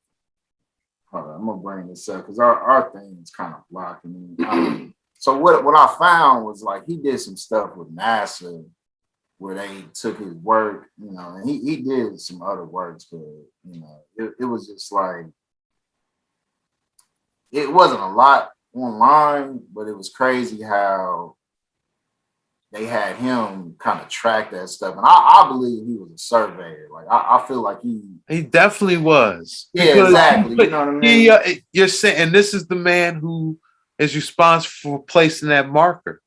Hold on, I'm gonna bring this up because our thing is kind of blocking me. So what I found was like he did some stuff with NASA where they took his work, and he did some other works, but it was just like it wasn't a lot online, but it was crazy how they had him kind of track that stuff. And I believe he was a surveyor. Like I feel like He definitely was. Yeah, Because exactly. You know what I mean? You're saying, and this is the man who is responsible for placing that marker.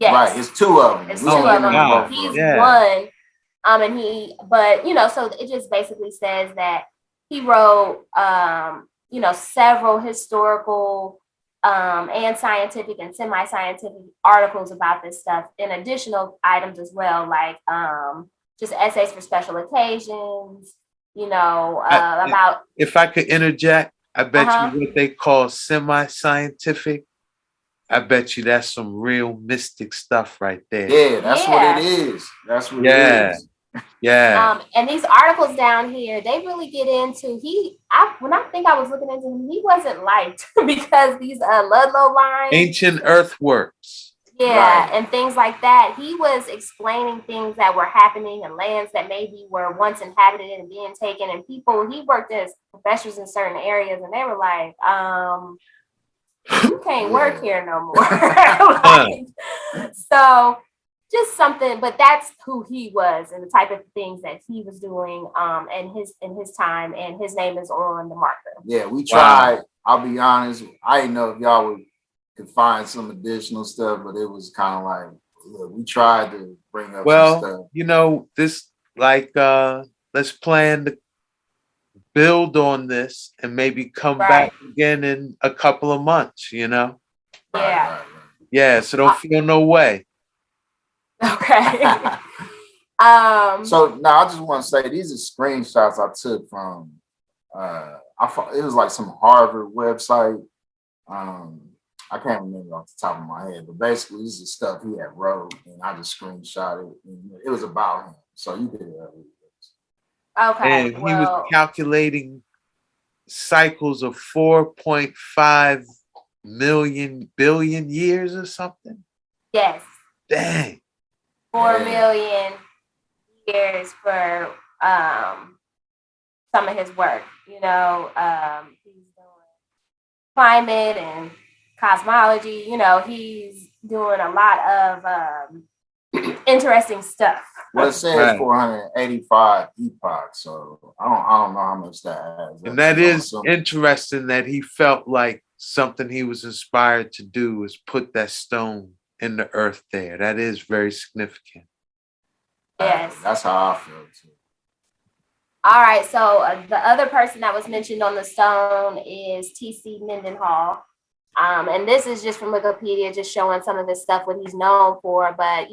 yes. Right, it's two of them. It's two of them. God. He's Yeah. one. But so it just basically says that he wrote, several historical and scientific and semi-scientific articles about this stuff, and additional items as well, like just essays for special occasions, about. If I could interject, I bet you what they call semi-scientific, I bet you that's some real mystic stuff right there. Yeah, that's what it is. That's what it is. Yeah. And these articles down here, they really get into when I think I was looking into him, he wasn't liked because these Ludlow lines, ancient earthworks. Yeah, right. And things like that. He was explaining things that were happening in lands that maybe were once inhabited and being taken, and people, he worked as professors in certain areas, and they were like, you can't work here no more. So just something, but that's who he was and the type of things that he was doing in his time, and his name is on the marker. Yeah, we tried. Wow. I'll be honest, I didn't know if y'all could find some additional stuff, but it was kind of like, we tried to bring up some stuff. This let's plan to build on this and maybe come back again in a couple of months, Yeah. Right. Yeah, so don't feel no way. Okay. So now I just want to say these are screenshots I took from it was like some Harvard website. I can't remember off the top of my head, but basically this is stuff he had wrote, and I just screenshot it. It was about him, so you could read this. Okay. And he was calculating cycles of 4.5 billion years or something. Yes. Dang. 4 million years for some of his work. He's doing climate and cosmology. He's doing a lot of interesting stuff. Well, it says 485 epochs, so I don't know how much that adds. And that is interesting that he felt like something he was inspired to do was put that stone in the earth there. That is very significant. Yes. That's how I feel too. All right, so the other person that was mentioned on the stone is T.C. Mendenhall. And this is just from Wikipedia, just showing some of the stuff, what he's known for, but,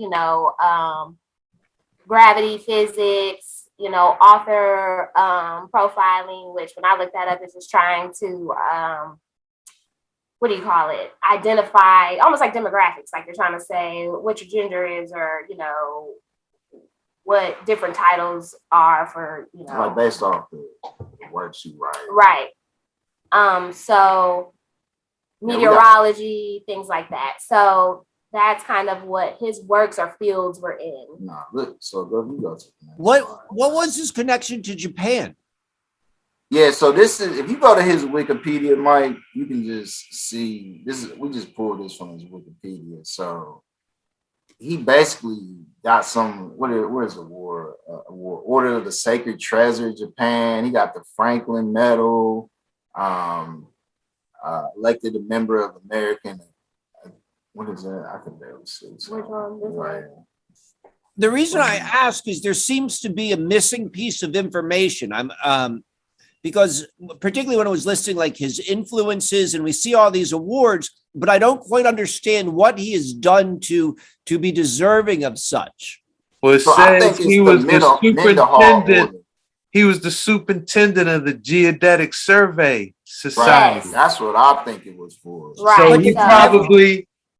gravity, physics, author profiling, which when I looked that up, is just trying to what do you call it? Identify almost like demographics, like you're trying to say what your gender is, or what different titles are for like based off the works you write. Right. So meteorology, things like that. So that's kind of what his works or fields were in. Nah, look, so you go to what was his connection to Japan? Yeah, so this is, if you go to his Wikipedia, Mike, you can just see this is, we just pulled this from his Wikipedia. So he basically got some, what is the award? Order of the Sacred Treasure, Japan. He got the Franklin Medal, elected a member of American, what is that? I can barely see. Which one? Right. The reason I ask is there seems to be a missing piece of information. Because particularly when I was listing like his influences, and we see all these awards, but I don't quite understand what he has done to be deserving of such. Well, it So says he was the superintendent. He was the superintendent of the Geodetic Survey Society. Right. That's what I think it was for. Right. So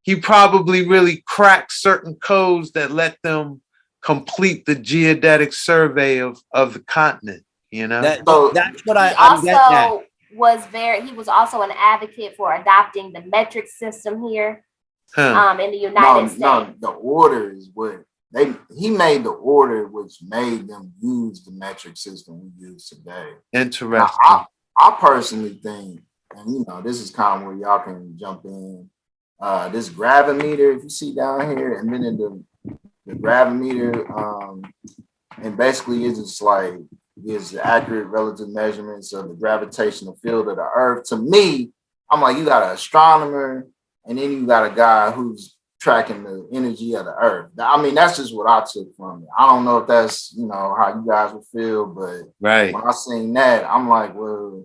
he probably really cracked certain codes that let them complete the geodetic survey of the continent. That's what I'm getting at. He was also an advocate for adopting the metric system here in the United States. No, the order is what he made the order, which made them use the metric system we use today. Interesting. I personally think, and this is kind of where y'all can jump in. This gravimeter, if you see down here, and then in the gravimeter, and basically it's just like gives accurate relative measurements of the gravitational field of the Earth. To me, I'm like, you got an astronomer, and then you got a guy who's tracking the energy of the Earth. I mean, that's just what I took from it. I don't know if that's how you guys would feel, but right. When I seen that, I'm like, well,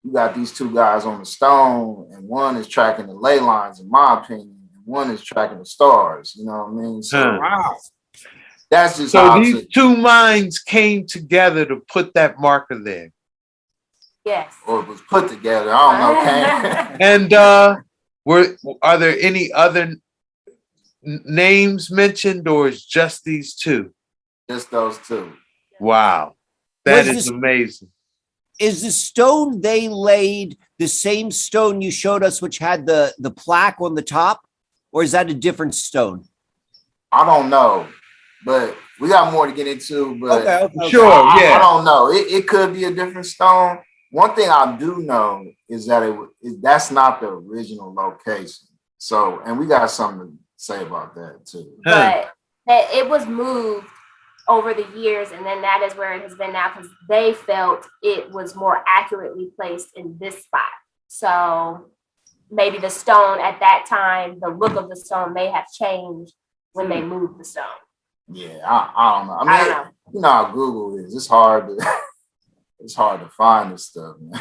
you got these two guys on the stone, and one is tracking the ley lines, in my opinion, and one is tracking the stars. You know what I mean? So wow. That's just so these two minds came together to put that marker there. Yes. Or it was put together. I don't know. And are there any other names mentioned, or is just these two? Just those two. Wow. That is amazing. Is the stone they laid the same stone you showed us, which had the plaque on the top? Or is that a different stone? I don't know. But we got more to get into. But okay. Sure, yeah. I don't know. It could be a different stone. One thing I do know is that that's not the original location. So, and we got something to say about that too. But it was moved over the years, and then that is where it has been now, because they felt it was more accurately placed in this spot. So maybe the stone at that time, the look of the stone may have changed when they moved the stone. Yeah, I don't know. I mean, you know how Google is. It's hard to find this stuff, man.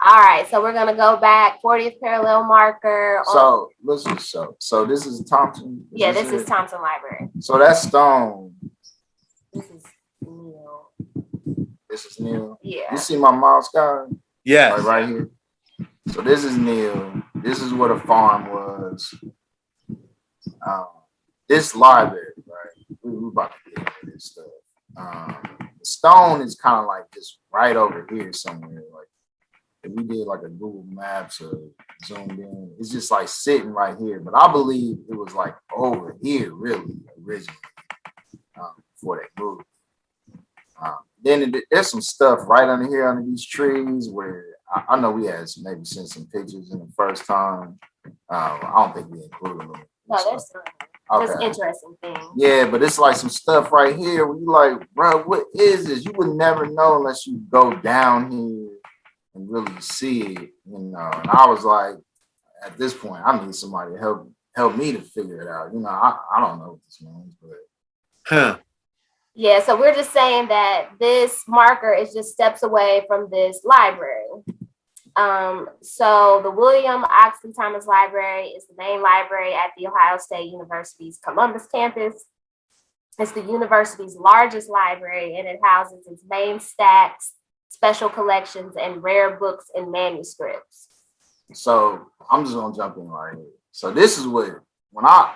All right, so we're gonna go back 40th parallel marker. So let's just show. So this is Thompson. This is Thompson Library. So that stone. This is Neil. This is Neil. Yeah. You see my mouse guy? Yeah. Right here. So this is Neil. This is where the farm was. This library, right? We're about to get into this stuff. The stone is kind of like just right over here somewhere. Like if we did like a Google Maps or zoomed in, it's just like sitting right here. But I believe it was like over here, really, originally, before they moved. Then there's some stuff right under here under these trees where I know we had maybe seen some pictures in the first time. I don't think we included them. No, there's That's interesting thing. Yeah, but it's like some stuff right here where you like, bro, what is this? You would never know unless you go down here and really see it, And I was like, at this point, I need somebody to help me to figure it out. I don't know what this means, but Yeah, so we're just saying that this marker is just steps away from this library. So the William Oxley Thomas Library is the main library at the Ohio State University's Columbus campus. It's the university's largest library, and it houses its main stacks, special collections, and rare books and manuscripts. So I'm just gonna jump in right here. So this is what when I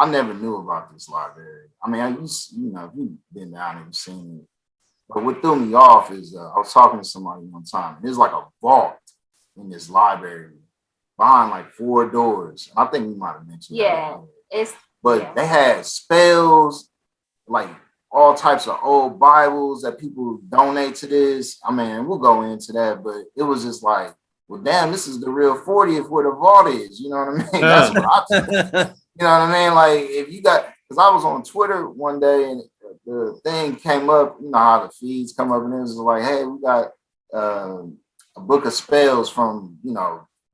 never knew about this library. I mean, if you've been down and you've seen it. But what threw me off is I was talking to somebody one time. There's like a vault in this library behind like 4 doors. I think we might have mentioned that. But they had spells, like all types of old Bibles that people donate to this. I mean, we'll go into that, but it was just like, well, damn, this is the real 40th where the vault is. You know what I mean? That's what you know what I mean? Like, if you got, because I was on Twitter one day and the thing came up, you know how the feeds come up, and it was like, hey, we got a book of spells from,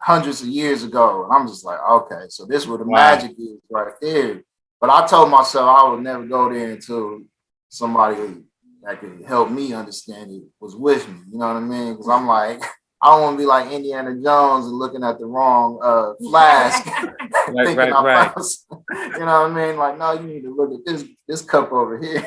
hundreds of years ago. And I'm just like, okay, so this is where the magic is right there. But I told myself I would never go there until somebody that could help me understand it was with me. You know what I mean? Because I'm like, I don't want to be like Indiana Jones and looking at the wrong flask. Right. You know what I mean? Like, no, you need to look at this cup over here.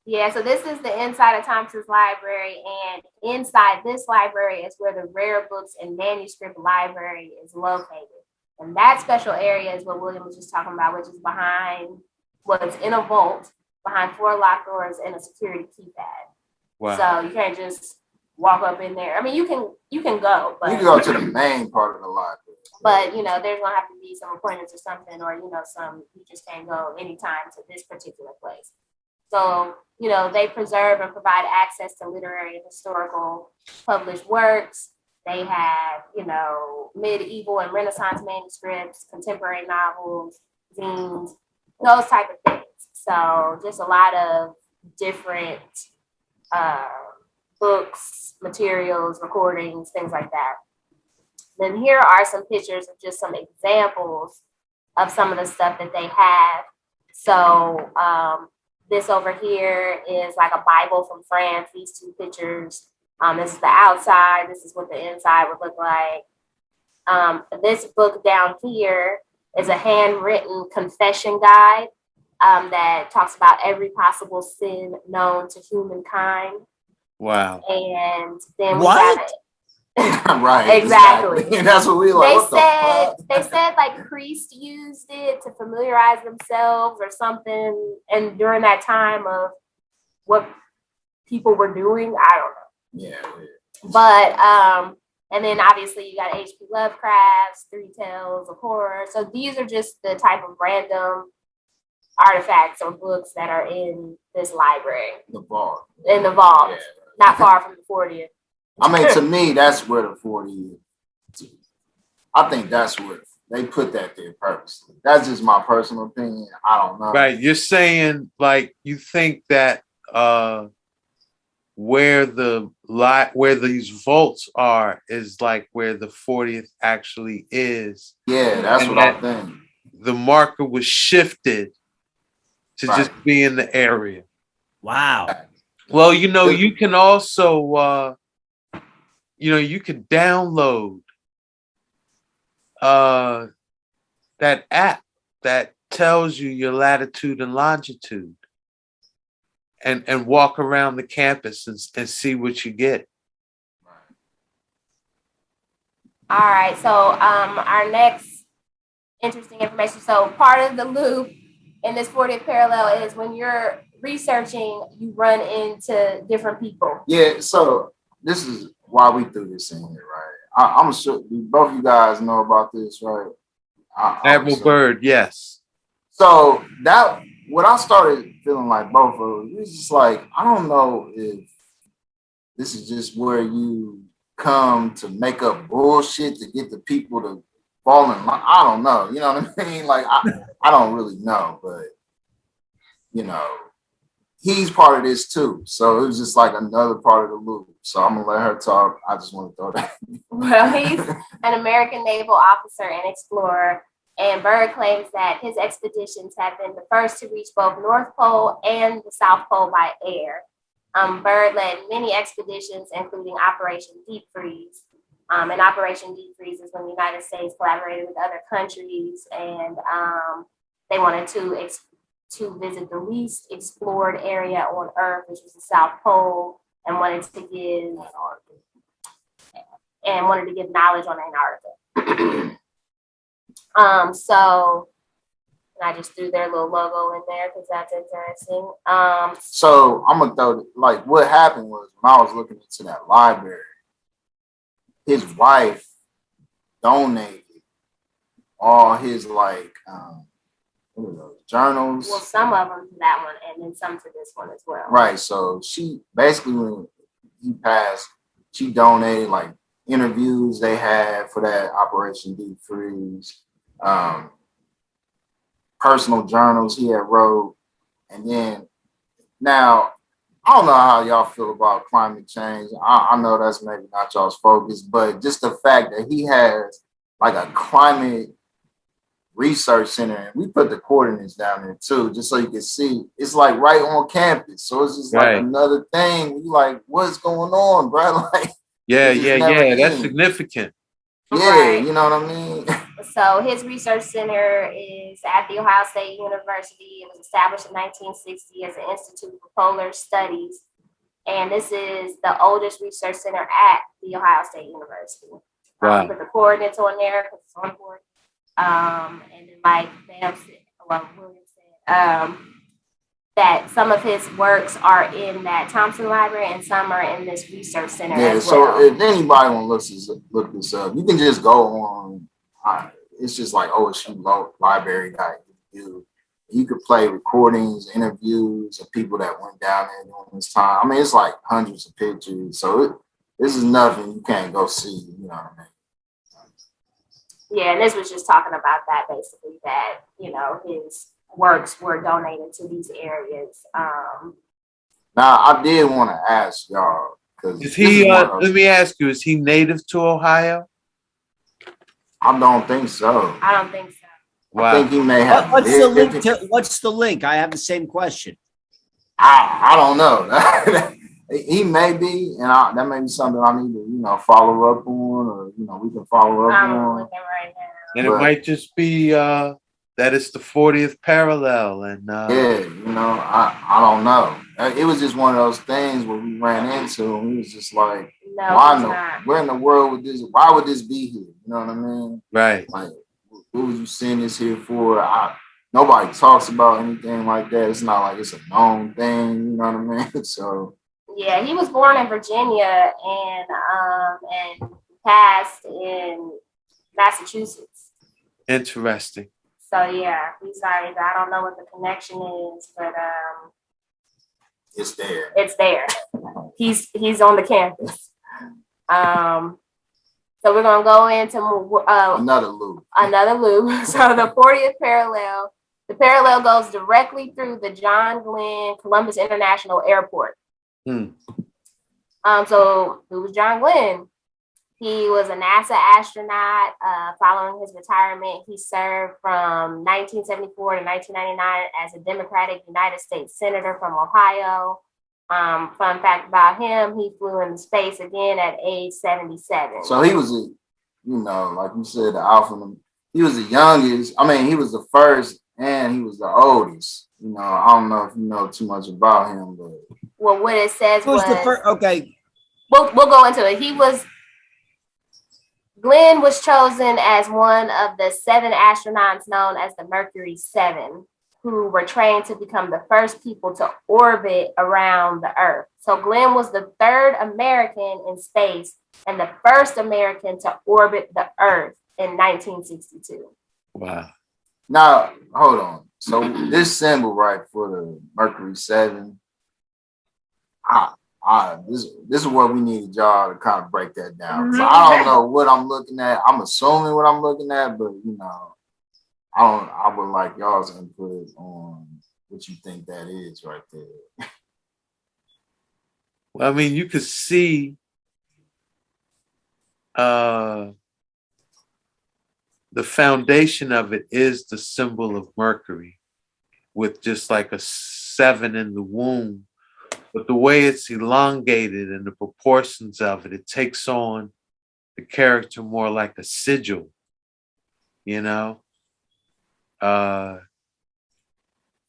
Yeah, so this is the inside of Thompson's library, and inside this library is where the rare books and manuscript library is located. And that special area is what William was just talking about, which is behind what's in a vault, behind 4 locked doors and a security keypad. Wow. So you can't just walk up in there. I mean, you can go, but you can go to the main part of the library. But there's gonna have to be some appointments or something, or you just can't go anytime to this particular place. So, they preserve and provide access to literary and historical published works. They have, medieval and Renaissance manuscripts, contemporary novels, zines, those type of things. So just a lot of different books, materials, recordings, things like that. Then here are some pictures of just some examples of some of the stuff that they have. So this over here is like a Bible from France, these 2 pictures. This is the outside. This is what the inside would look like. This book down here is a handwritten confession guide that talks about every possible sin known to humankind. Wow. And then we What? have it. Right. Exactly. That's what we like. They said like priests used it to familiarize themselves or something, and during that time of what people were doing, I don't know. Yeah. But and then obviously you got H.P. Lovecraft's 3 Tales of Horror. So these are just the type of random artifacts or books that are in this library. The vault. In the vault. Yeah. Not far from the 40th. I mean, to me, that's where the 40 is. I think that's where they put that there purposely. That's just my personal opinion. I don't know. Right. You're saying, like, you think that where these vaults are is like where the 40th actually is. Yeah, that's what I think. The marker was shifted to just be in the area. Wow. Well, you can also you could download that app that tells you your latitude and longitude and walk around the campus and see what you get. All right. So our next interesting information. So part of the loop in this 40th parallel is when you're researching, you run into different people. Yeah. So this is why we threw this in here, right? I'm sure both of you guys know about this, right? Admiral Byrd, yes. So that what I started feeling like both of them, it was just like, I don't know if this is just where you come to make up bullshit to get the people to fall in line. I don't know. You know what I mean? Like, I don't really know, but he's part of this too. So it was just like another part of the loop. So I'm gonna let her talk. I just want to throw that. Well, he's an American naval officer and explorer, and Byrd claims that his expeditions have been the first to reach both North Pole and the South Pole by air. Byrd led many expeditions, including Operation Deep Freeze. And Operation Deep Freeze is when the United States collaborated with other countries, and they wanted to visit the least explored area on Earth, which was the South Pole, and wanted to give knowledge on Antarctica. So I just threw their little logo in there because that's interesting. So I'm gonna throw like what happened was when I was looking into that library, his wife donated all his like what are those, journals. Well, some of them to that one, and then some to this one as well. Right. So she basically, when he passed, she donated like interviews they had for that Operation Deep Freeze, personal journals he had wrote, and then now I don't know how y'all feel about climate change. I know that's maybe not y'all's focus, but just the fact that he has like a climate research center, and we put the coordinates down there too, just so you can see. It's like right on campus, so it's just like another thing. You like, what's going on, bro? Like, yeah. That's significant. Yeah, you know what I mean. So his research center is at the Ohio State University. It was established in 1960 as an Institute for Polar Studies, and this is the oldest research center at the Ohio State University. Wow. Put the coordinates on there because it's on the board. And then like William said, that some of his works are in that Thompson Library and some are in this research center as well. So if anybody want to look this up, you can just go on. It's just like OSU library.edu. You could play recordings, interviews of people that went down there during this time. I mean, it's like hundreds of pictures. So this is nothing you can't go see. You know what I mean? Yeah, and this was just talking about that basically, that, you know, his works were donated to these areas. Now, I did want to ask y'all, because is he, let me ask you, is he native to Ohio? I don't think so. I don't think so. Wow. I think he may have. What's the link? I have the same question. I don't know. He may be, and that may be something I need to, follow up on, or we can follow up I'm on. looking right now. And it might just be that it's the 40th parallel, and I don't know. It was just one of those things where we ran into, and we was just like, where in the world would this? Why would this be here? You know what I mean? Right. Like, what was you send this here for? Nobody talks about anything like that. It's not like it's a known thing. You know what I mean? So. Yeah, he was born in Virginia and passed in Massachusetts. Interesting. So yeah, he's sorry. I don't know what the connection is, but it's there. It's there. He's on the campus. So we're gonna go into another loop. So the 40th parallel. The parallel goes directly through the John Glenn Columbus International Airport. So who was John Glenn? He was a NASA astronaut. Following his retirement, he served from 1974 to 1999 as a Democratic United States Senator from Ohio. Fun fact about him, he flew into space again at age 77. So he was like you said, the alpha. He was the youngest. I mean, he was the first and he was the oldest. I don't know if you know too much about him, but. Well, what it says was the first, okay. We'll go into it. Glenn was chosen as one of the 7 astronauts known as the Mercury 7, who were trained to become the first people to orbit around the Earth. So Glenn was the 3rd American in space and the first American to orbit the Earth in 1962. Wow. Now, hold on. So this symbol, right, for the Mercury 7, this is what we needed y'all to kind of break that down. So I don't know what I'm looking at. I'm assuming what I'm looking at, but I would like y'all's input on what you think that is right there. Well, I mean, you could see the foundation of it is the symbol of Mercury with just like a 7 in the womb. But the way it's elongated and the proportions of it, it takes on the character more like a sigil,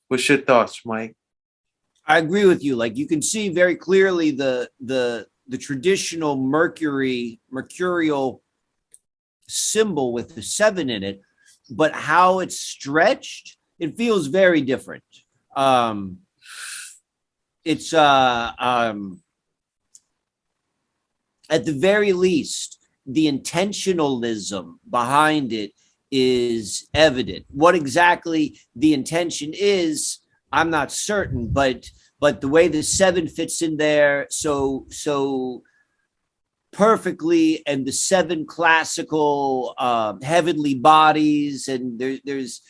What's your thoughts, Mike? I agree with you. Like you can see very clearly the traditional mercurial symbol with the 7 in it, but how it's stretched, it feels very different. It's at the very least, the intentionalism behind it is evident. What exactly the intention is, I'm not certain, but the way the 7 fits in there so perfectly, and the 7 classical heavenly bodies, and there's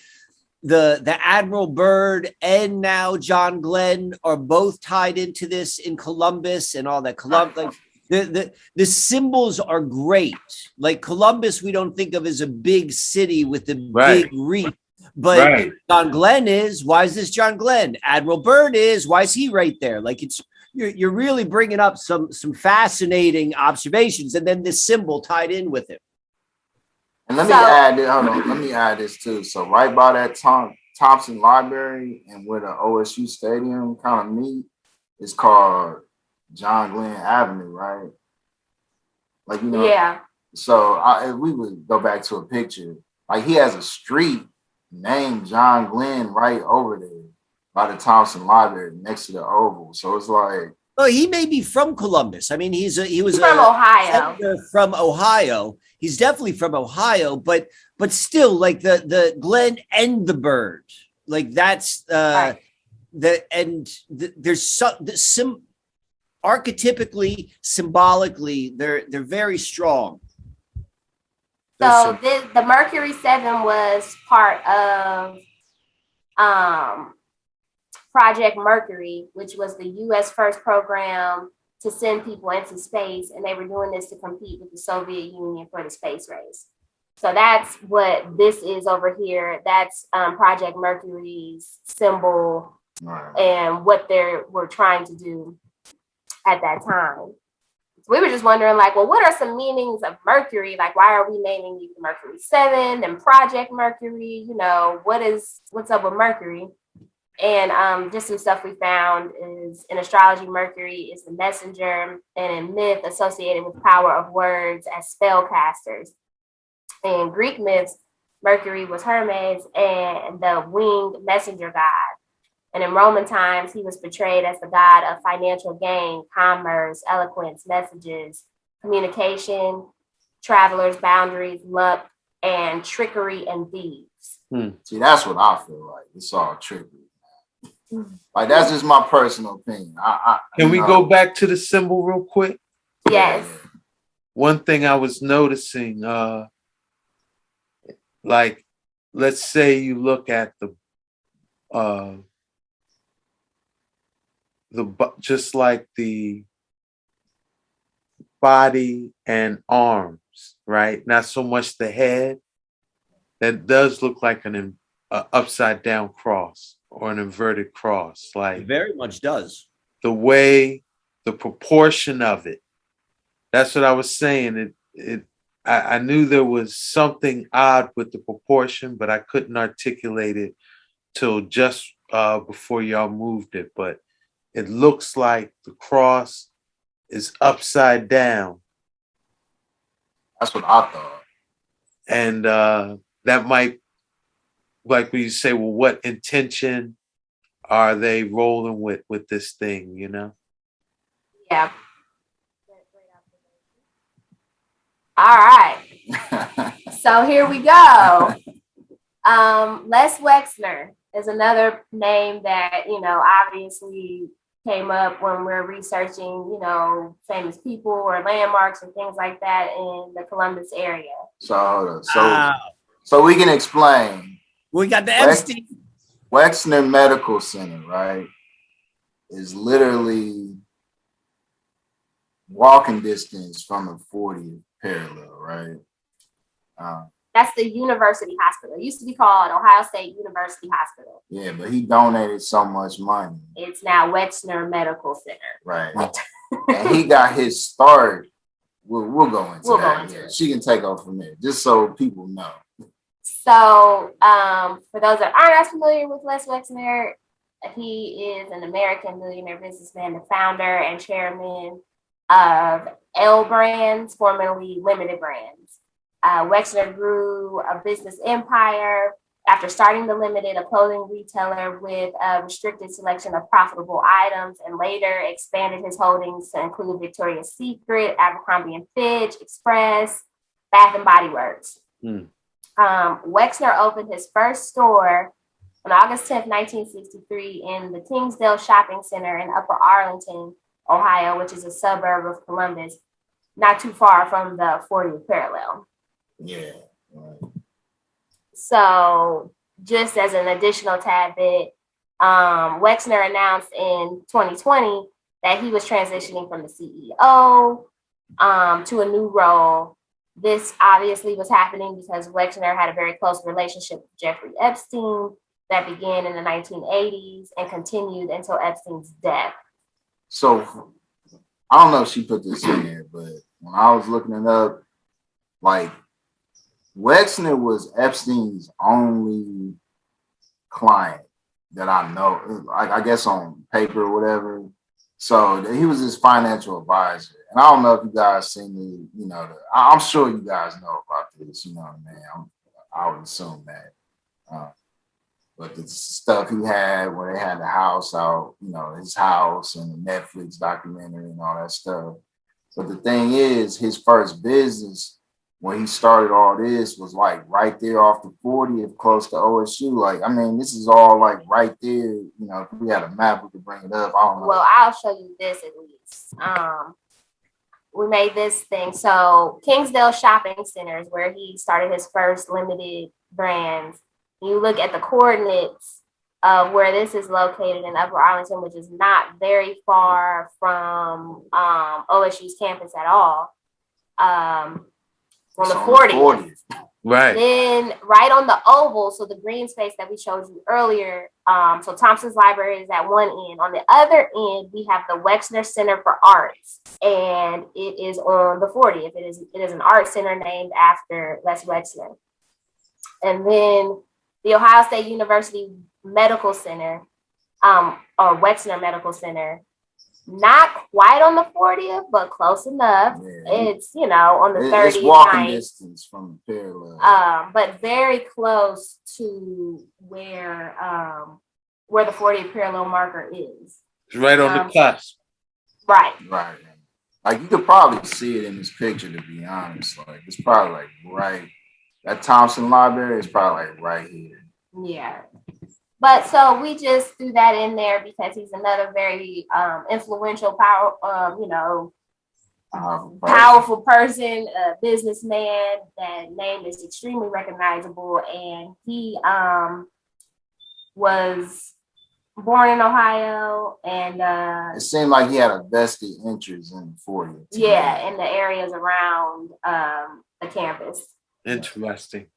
the Admiral Byrd and now John Glenn are both tied into this in Columbus and all that. Like the symbols are great. Like Columbus, we don't think of as a big city with a big reef, but John Glenn is. Why is this John Glenn? Admiral Byrd is. Why is he right there? Like you're really bringing up some fascinating observations, and then this symbol tied in with it. And let me add this too. So right by that Thompson Library and where the OSU Stadium kind of meet, it's called John Glenn Avenue, right? Like, you know. Yeah. So if we would go back to a picture, like he has a street named John Glenn right over there by the Thompson Library next to the Oval. So it's like, oh, he may be from Columbus. I mean, he was from Ohio. From Ohio. He's definitely from Ohio, but still, like the Glenn and the Bird, like that's right. There's some archetypically, symbolically, they're very strong. So the Mercury 7 was part of Project Mercury, which was the U.S. first program to send people into space, and they were doing this to compete with the Soviet Union for the space race. So that's what this is over here. That's Project Mercury's symbol and what they were trying to do at that time. So we were just wondering, like, well, what are some meanings of Mercury? Like, why are we naming you Mercury 7 and Project Mercury? You know, what's up with Mercury? And just some stuff we found is in astrology, Mercury is the messenger, and in myth associated with power of words as spellcasters. In Greek myths, Mercury was Hermes and the winged messenger god. And in Roman times, he was portrayed as the god of financial gain, commerce, eloquence, messages, communication, travelers, boundaries, luck, and trickery and thieves. See, that's what I feel like. It's all trickery. Like, that's just my personal opinion. Can we go back to the symbol real quick? Yes. One thing I was noticing, like, let's say you look at just like the body and arms, right? Not so much the head. That does look like an upside down cross or an inverted cross. Like, it very much does. The way, the proportion of it. That's what I was saying. I knew there was something odd with the proportion, but I couldn't articulate it till just before y'all moved it. But it looks like the cross is upside down. That's what I thought. And that might, like when you say, well, what intention are they rolling with this thing, you know? Yeah. All right. So here we go. Les Wexner is another name that, you know, obviously came up when we're researching, you know, famous people or landmarks and things like that in the Columbus area. So hold on. So we can explain. We got the Epstein. Wexner Medical Center, right, is literally walking distance from the 40th parallel, right? That's the University Hospital. It used to be called Ohio State University Hospital. Yeah, but he donated so much money. It's now Wexner Medical Center. Right. And he got his start. We'll go into that. Yeah, she can take off from there, just so people know. So for those that aren't as familiar with Les Wexner, He is an American millionaire businessman, the founder and chairman of L Brands, formerly Limited Brands. Wexner grew a business empire after starting the Limited, a clothing retailer with a restricted selection of profitable items, and later expanded his holdings to include Victoria's Secret, Abercrombie and Fitch, Express, Bath and Body Works. Wexner opened his first store on August 10th, 1963, in the Kingsdale Shopping Center in Upper Arlington, Ohio, which is a suburb of Columbus, not too far from the 40th parallel. Yeah. Right. So just as an additional tad bit, Wexner announced in 2020 that he was transitioning from the CEO to a new role. This obviously was happening because Wexner had a very close relationship with Jeffrey Epstein that began in the 1980s and continued until Epstein's death. So I don't know if she put this in there, but when I was looking it up, like, Wexner was Epstein's only client that I know, like, I guess on paper or whatever. So he was his financial advisor. And I don't know if you guys seen the, you know, I'm sure you guys know about this, you know what I mean? I would assume that. But the stuff he had where they had the house out, you know, his house and the Netflix documentary and all that stuff. But the thing is, his first business, when he started all this, was like right there off the 40th, close to OSU. Like, I mean, this is all like right there. You know, if we had a map, we could bring it up. I don't know. Well, I'll show you this at least. We made this thing. So Kingsdale Shopping Center is where he started his first Limited Brands. You look at the coordinates of where this is located in Upper Arlington, which is not very far from OSU's campus at all. On the 40th. Right. Then right on the oval, so the green space that we showed you earlier. So Thompson's Library is at one end. On the other end, we have the Wexner Center for Arts, and it is on the 40th. It is an art center named after Les Wexner. And then the Ohio State University Medical Center, or Wexner Medical Center, not quite on the 40th, but close enough. Yeah. It's, you know, on the 39th. It's walking distance from the parallel. But very close to where the 40th parallel marker is. It's right on the cusp. Right. Right. Like, you could probably see it in this picture, to be honest. Like, it's probably like right. That Thompson Library is probably like right here. Yeah. But so we just threw that in there because he's another very influential, powerful person, a businessman. That name is extremely recognizable, and he was born in Ohio, and it seemed like he had a vested interest in the 40th. Yeah, in the areas around the campus. Interesting.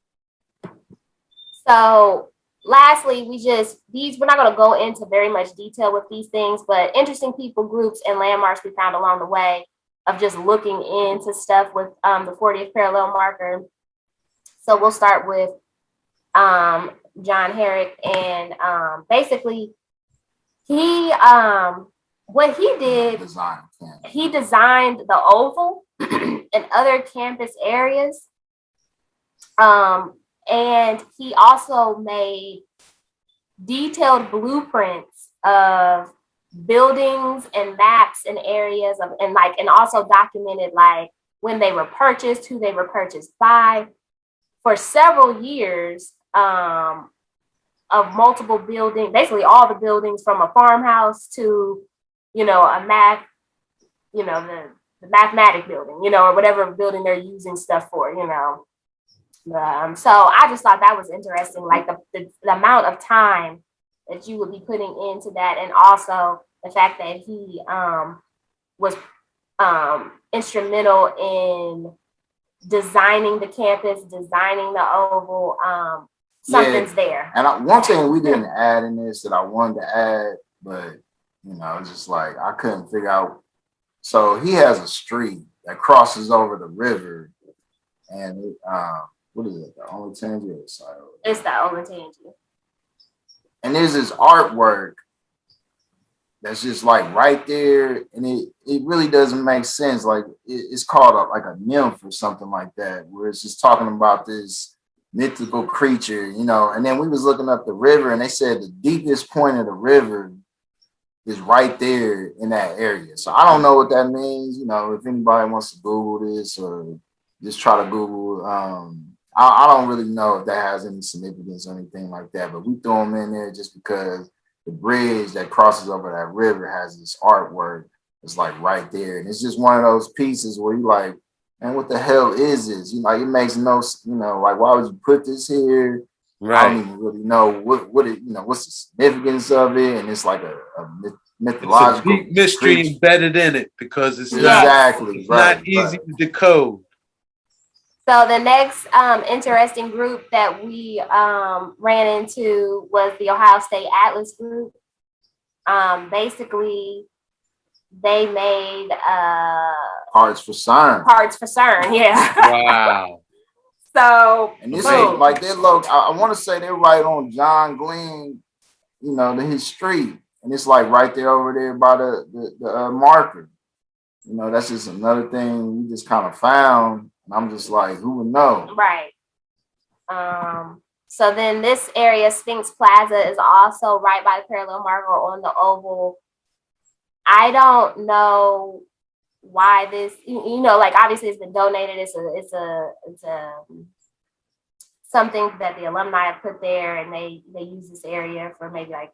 So lastly, we're not going to go into very much detail with these things, but interesting people, groups, and landmarks we found along the way of just looking into stuff with the 40th parallel marker. So we'll start with John Herrick, and basically what he did, he designed the oval and other campus areas. And he also made detailed blueprints of buildings and maps and areas and also documented like when they were purchased, who they were purchased by, for several years, of multiple buildings, basically all the buildings from a farmhouse to, you know, the mathematic building, you know, or whatever building they're using stuff for, you know. So I just thought that was interesting, like the amount of time that you would be putting into that, and also the fact that he was instrumental in designing the campus, designing the oval. Something's there. And one thing we didn't add in this that I wanted to add, but you know, it's just like I couldn't figure out. So he has a street that crosses over the river, and what is it? The Olentangy or the side? It's the Olentangy. And there's this artwork that's just like right there, and it really doesn't make sense. Like it's called like a nymph or something like that, where it's just talking about this mythical creature, you know. And then we was looking up the river, and they said the deepest point of the river is right there in that area. So I don't know what that means. You know, if anybody wants to Google this or just try to Google, I don't really know if that has any significance or anything like that. But we throw them in there just because the bridge that crosses over that river has this artwork. It's like right there, and it's just one of those pieces where you like, man, what the hell is this? You know, it makes no, you know, like why would you put this here? I don't Right. even really know what it, you know, what's the significance of it, and it's like a It's a mythological deep mystery creature. embedded in it because Exactly, it's right, not easy right. to decode. So the next interesting group that we ran into was the Ohio State Atlas group. Basically, they made Parts for CERN. parts for CERN. Yeah. Wow. So, And this Amazing. ain't like they're low. I want to say they're right on John Glenn, you know, his street, and it's like right there over there by the marker. You know, that's just another thing we just kind of found, and I'm just like, who would know? right. So then this area, Sphinx Plaza, is also right by the parallel marker on the oval. I don't know why this, you know, like obviously it's been donated. It's a something that the alumni have put there, and they use this area for maybe like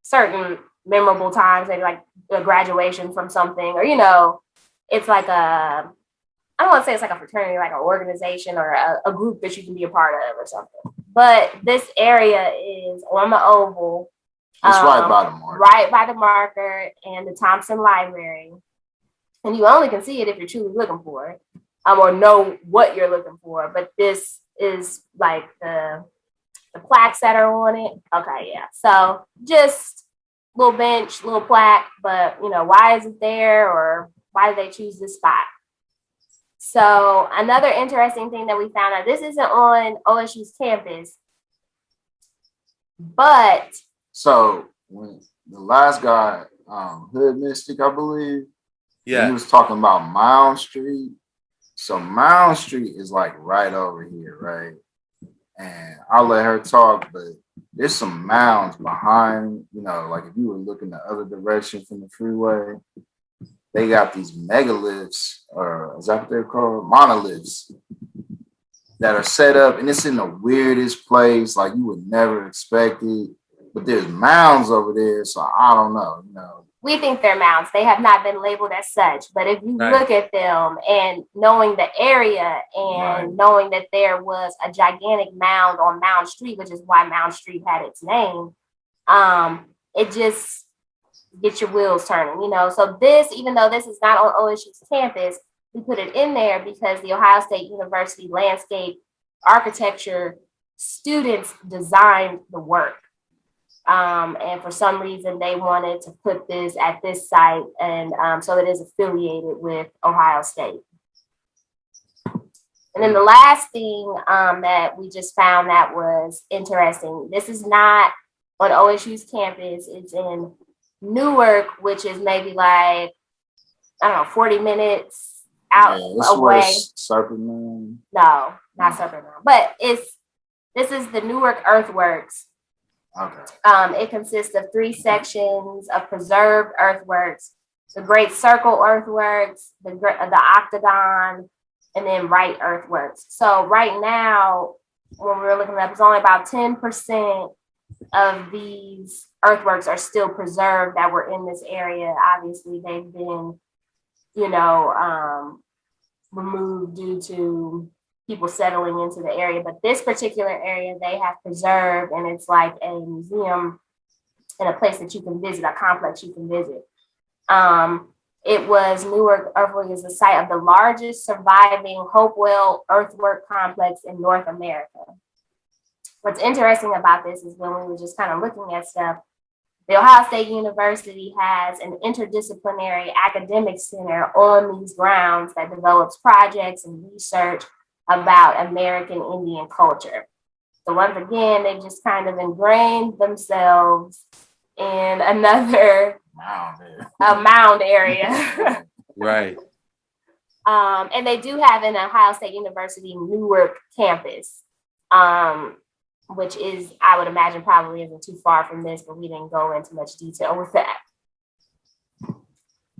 certain memorable times, maybe like a graduation from something, or you know, it's like a, I don't want to say it's like a fraternity, like an organization or a group that you can be a part of or something. But this area is on the oval. It's right by the marker. Right by the marker and the Thompson Library. And you only can see it if you're truly looking for it, or know what you're looking for. But this is like the plaques that are on it. Okay, yeah. So just little bench, little plaque, but you know, why is it there, or why did they choose this spot? So another interesting thing that we found out, this isn't on OSU's campus, but So when the last guy, Hood Mystic, I believe, he was talking about Mound Street. So Mound Street is like right over here, right? And I'll let her talk, but there's some mounds behind, you know, like if you were looking the other direction from the freeway, they got these megaliths, or is that what they're called? Monoliths that are set up, and it's in the weirdest place, like you would never expect it. But there's mounds over there, so I don't know, you know. We think they're mounds. They have not been labeled as such. But if you look at them and knowing the area and knowing that there was a gigantic mound on Mound Street, which is why Mound Street had its name, it just gets your wheels turning, you know. So this, even though this is not on OSU's campus, we put it in there because the Ohio State University landscape architecture students designed the work. And for some reason, they wanted to put this at this site, and so it is affiliated with Ohio State. And then the last thing that we just found that was interesting, this is not on OSU's campus. It's in Newark, which is maybe like, I don't know, 40 minutes out away. Serpent Moon? No, not Serpent Moon. But this is the Newark Earthworks. Okay. It consists of 3 sections of preserved earthworks: the Great Circle Earthworks, the Octagon, and then Wright Earthworks. So right now, when we were looking up, it's only about 10% of these earthworks are still preserved that were in this area. Obviously, they've been, you know, removed due to people settling into the area. But this particular area they have preserved, and it's like a museum and a place that you can visit, a complex you can visit. It was Newark Earthwork is the site of the largest surviving Hopewell earthwork complex in North America. What's interesting about this is when we were just kind of looking at stuff, the Ohio State University has an interdisciplinary academic center on these grounds that develops projects and research about American Indian culture. So once again, they just kind of ingrained themselves in another a mound area. Right. And they do have an Ohio State University Newark campus, which is, I would imagine, probably isn't too far from this, but we didn't go into much detail with that.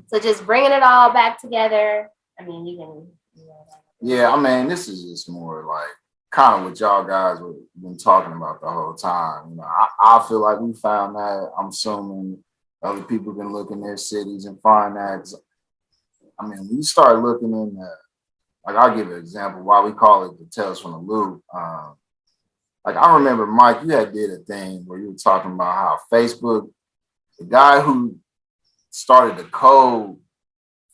So just bringing it all back together. I mean, you can. Yeah, I mean, this is just more like kind of what y'all guys have been talking about the whole time. You know, I feel like we found that. I'm assuming other people can look in their cities and find that. I mean, we start looking in the, like, I'll give an example why we call it the Tales from the Loop. Like, I remember, Mike, you had did a thing where you were talking about how Facebook, the guy who started the code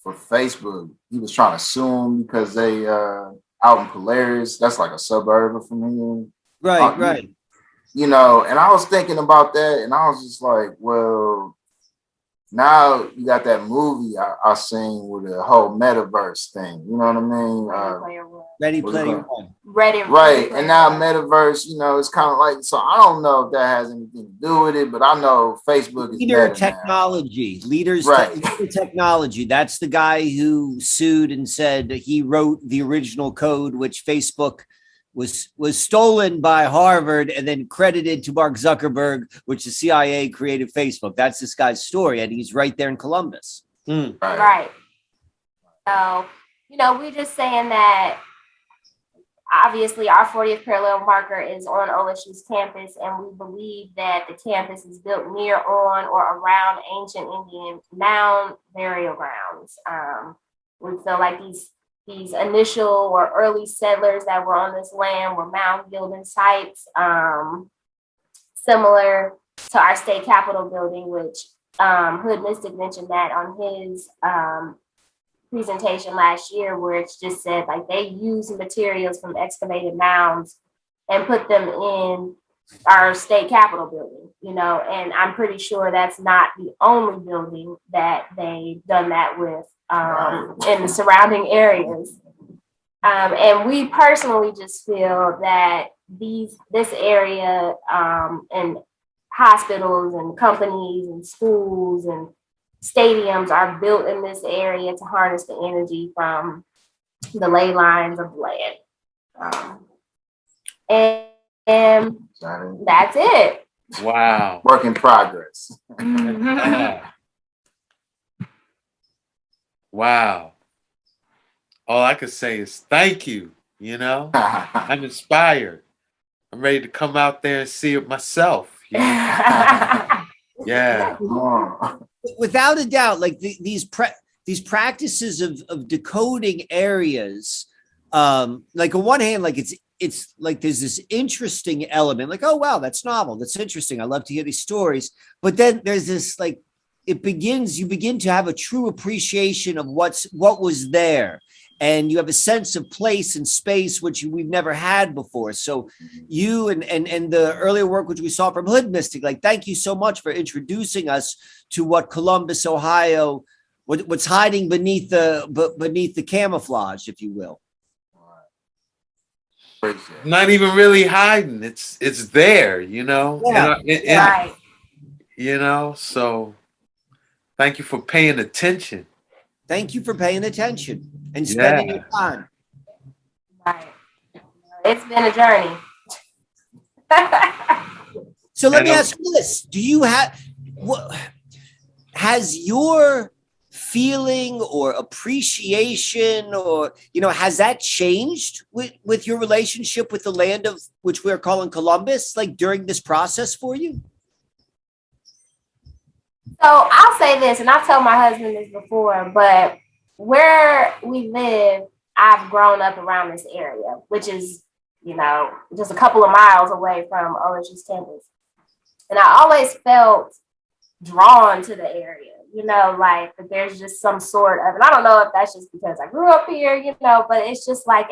for Facebook, he was trying to sue him because they out in Polaris, that's like a suburb from here. Right, right. You know, and I was thinking about that, and I was just like, well, now you got that movie I seen with the whole metaverse thing. You know what I mean? Ready Player One. Right. And now metaverse, you know, it's kind of like, so I don't know if that has anything to do with it, but I know Facebook is Leader Technology. Leader Technology. That's the guy who sued and said he wrote the original code, which Facebook was stolen by Harvard and then credited to Mark Zuckerberg, which the CIA created Facebook. That's this guy's story, and he's right there in Columbus. Right. So, you know, we're just saying that obviously our 40th parallel marker is on OSU's campus, and we believe that the campus is built near, on, or around ancient Indian mound burial grounds. We feel like these initial or early settlers that were on this land were mound building sites, similar to our state capitol building, which Hood Mystic mentioned that on his presentation last year, where it's just said like they use materials from excavated mounds and put them in our state capitol building, you know, and I'm pretty sure that's not the only building that they've done that with in the surrounding areas. And we personally just feel that this area and hospitals and companies and schools and stadiums are built in this area to harness the energy from the ley lines of the land. And that's it. Wow. Work in progress. Wow. All I could say is thank you. You know, I'm inspired. I'm ready to come out there and see it myself. You know? Yeah. Without a doubt, like these practices of decoding areas, like on one hand, like it's like there's this interesting element, like, oh wow, that's novel, that's interesting, I love to hear these stories. But then there's this like you begin to have a true appreciation of what was there. And you have a sense of place and space, which we've never had before. So you and the earlier work, which we saw from Hood Mystic, like, thank you so much for introducing us to what Columbus, Ohio, what's hiding beneath the camouflage, if you will. Not even really hiding. It's there, you know? Yeah. Right. You know, so thank you for paying attention. Thank you for paying attention and spending your time. Right. It's been a journey. So let me ask you this. Has your feeling or appreciation or, you know, has that changed with your relationship with the land of which we're calling Columbus, like during this process for you? So I'll say this, and I've told my husband this before, but where we live, I've grown up around this area, which is, you know, just a couple of miles away from OSU's campus. And I always felt drawn to the area, you know, like there's just some sort of, and I don't know if that's just because I grew up here, you know, but it's just like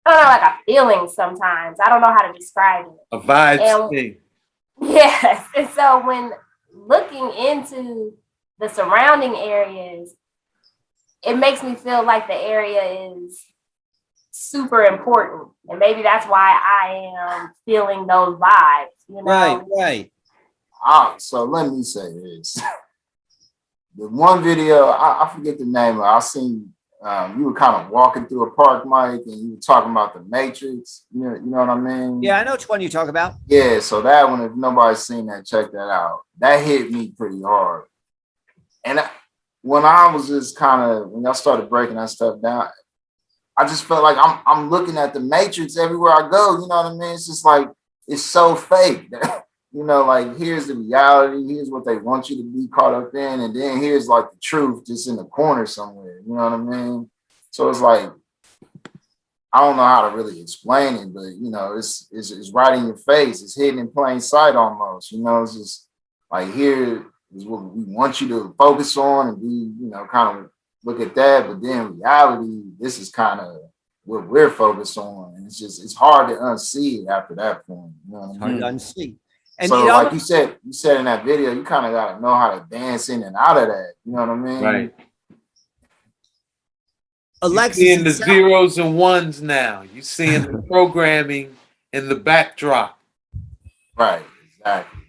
like a feeling sometimes. I don't know how to describe it. A vibe thing. Yes. And so when looking into the surrounding areas, it makes me feel like the area is super important. And maybe that's why I am feeling those vibes, you know? Right. So let me say this. The one video, I forget the name of it. I seen you were kind of walking through a park, Mike, and you were talking about the Matrix. You know what I mean? Yeah, I know which one you talk about. Yeah, so that one, if nobody's seen that, check that out. That hit me pretty hard. And when I was just when y'all started breaking that stuff down, I just felt like I'm looking at the Matrix everywhere I go. You know what I mean? It's just like, it's so fake. You know, like, here's the reality, here's what they want you to be caught up in, and then here's like the truth just in the corner somewhere. You know what I mean? So it's like, I don't know how to really explain it, but you know, it's right in your face. It's hidden in plain sight almost. You know, it's just like, here is what we want you to focus on and be, you know, kind of look at that. But then reality, this is kind of what we're focused on. And it's hard to unsee it after that point. You know what I mean? Hard to unsee. And so, you know, like you said in that video, you kind of got to know how to dance in and out of that. You know what I mean? Right. Alexis, you're seeing the zeros and ones now. You're seeing the programming in the backdrop. Right. Exactly.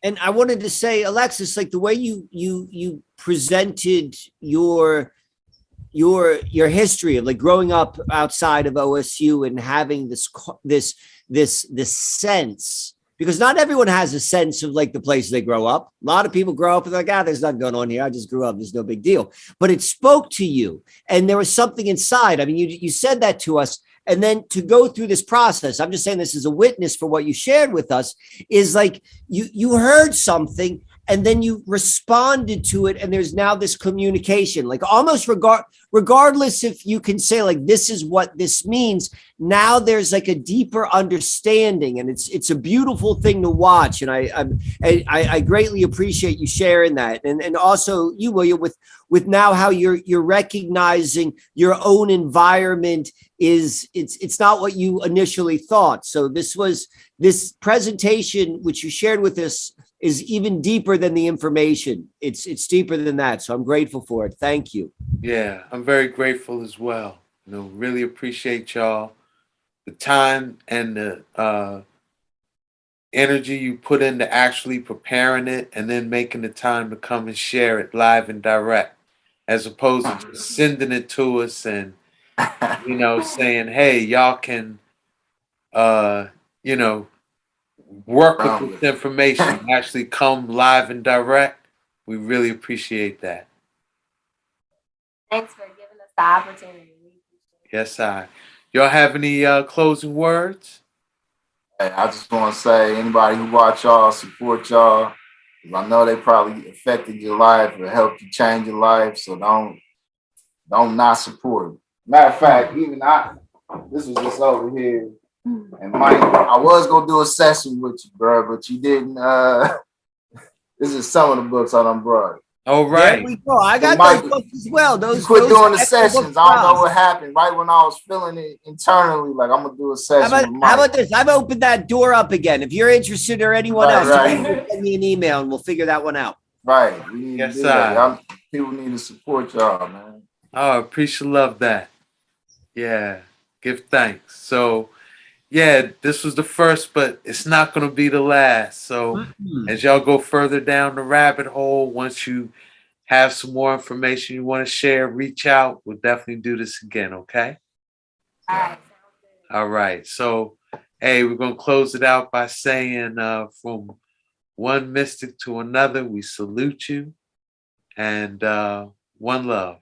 And I wanted to say, Alexis, like the way you presented your history of like growing up outside of OSU and having this sense, because not everyone has a sense of like the place they grow up. A lot of people grow up and they're like, there's nothing going on here. I just grew up. There's no big deal. But it spoke to you, and there was something inside. I mean, you said that to us. And then to go through this process, I'm just saying this is a witness for what you shared with us, is like you heard something and then you responded to it. And there's now this communication, like almost regardless if you can say like, this is what this means. Now there's like a deeper understanding, and it's a beautiful thing to watch. And I greatly appreciate you sharing that. And also you, William, with now how you're recognizing your own environment it's not what you initially thought. So this presentation, which you shared with us, is even deeper than the information. It's deeper than that. So I'm grateful for it. Thank you. Yeah, I'm very grateful as well. You know, really appreciate y'all, the time and the energy you put into actually preparing it and then making the time to come and share it live and direct, as opposed to just sending it to us and, you know, saying, hey, y'all can, you know, work with this information, actually come live and direct. We really appreciate that. Thanks for giving us the opportunity. Yes, y'all have any closing words? Hey, I just want to say, anybody who watch y'all, support y'all. I know they probably affected your life or helped you change your life. So don't not support it. Matter of fact, even this was just over here. And Mike, I was gonna do a session with you, bro, but you didn't. This is some of the books I done brought. Oh, right. There we go. I got those books as well. You quit doing the sessions. I don't know what happened. Right when I was feeling it internally, like I'm gonna do a session. How about this? I've opened that door up again. If you're interested or anyone else, you can send me an email and we'll figure that one out. Right. We need to do that. People need to support y'all, man. Oh, I appreciate love that. Yeah. Give thanks. So yeah, this was the first, but it's not going to be the last. So as y'all go further down the rabbit hole, once you have some more information you want to share, reach out. We'll definitely do this again, okay? All right. All right. So, hey, we're going to close it out by saying from one mystic to another, we salute you, and one love.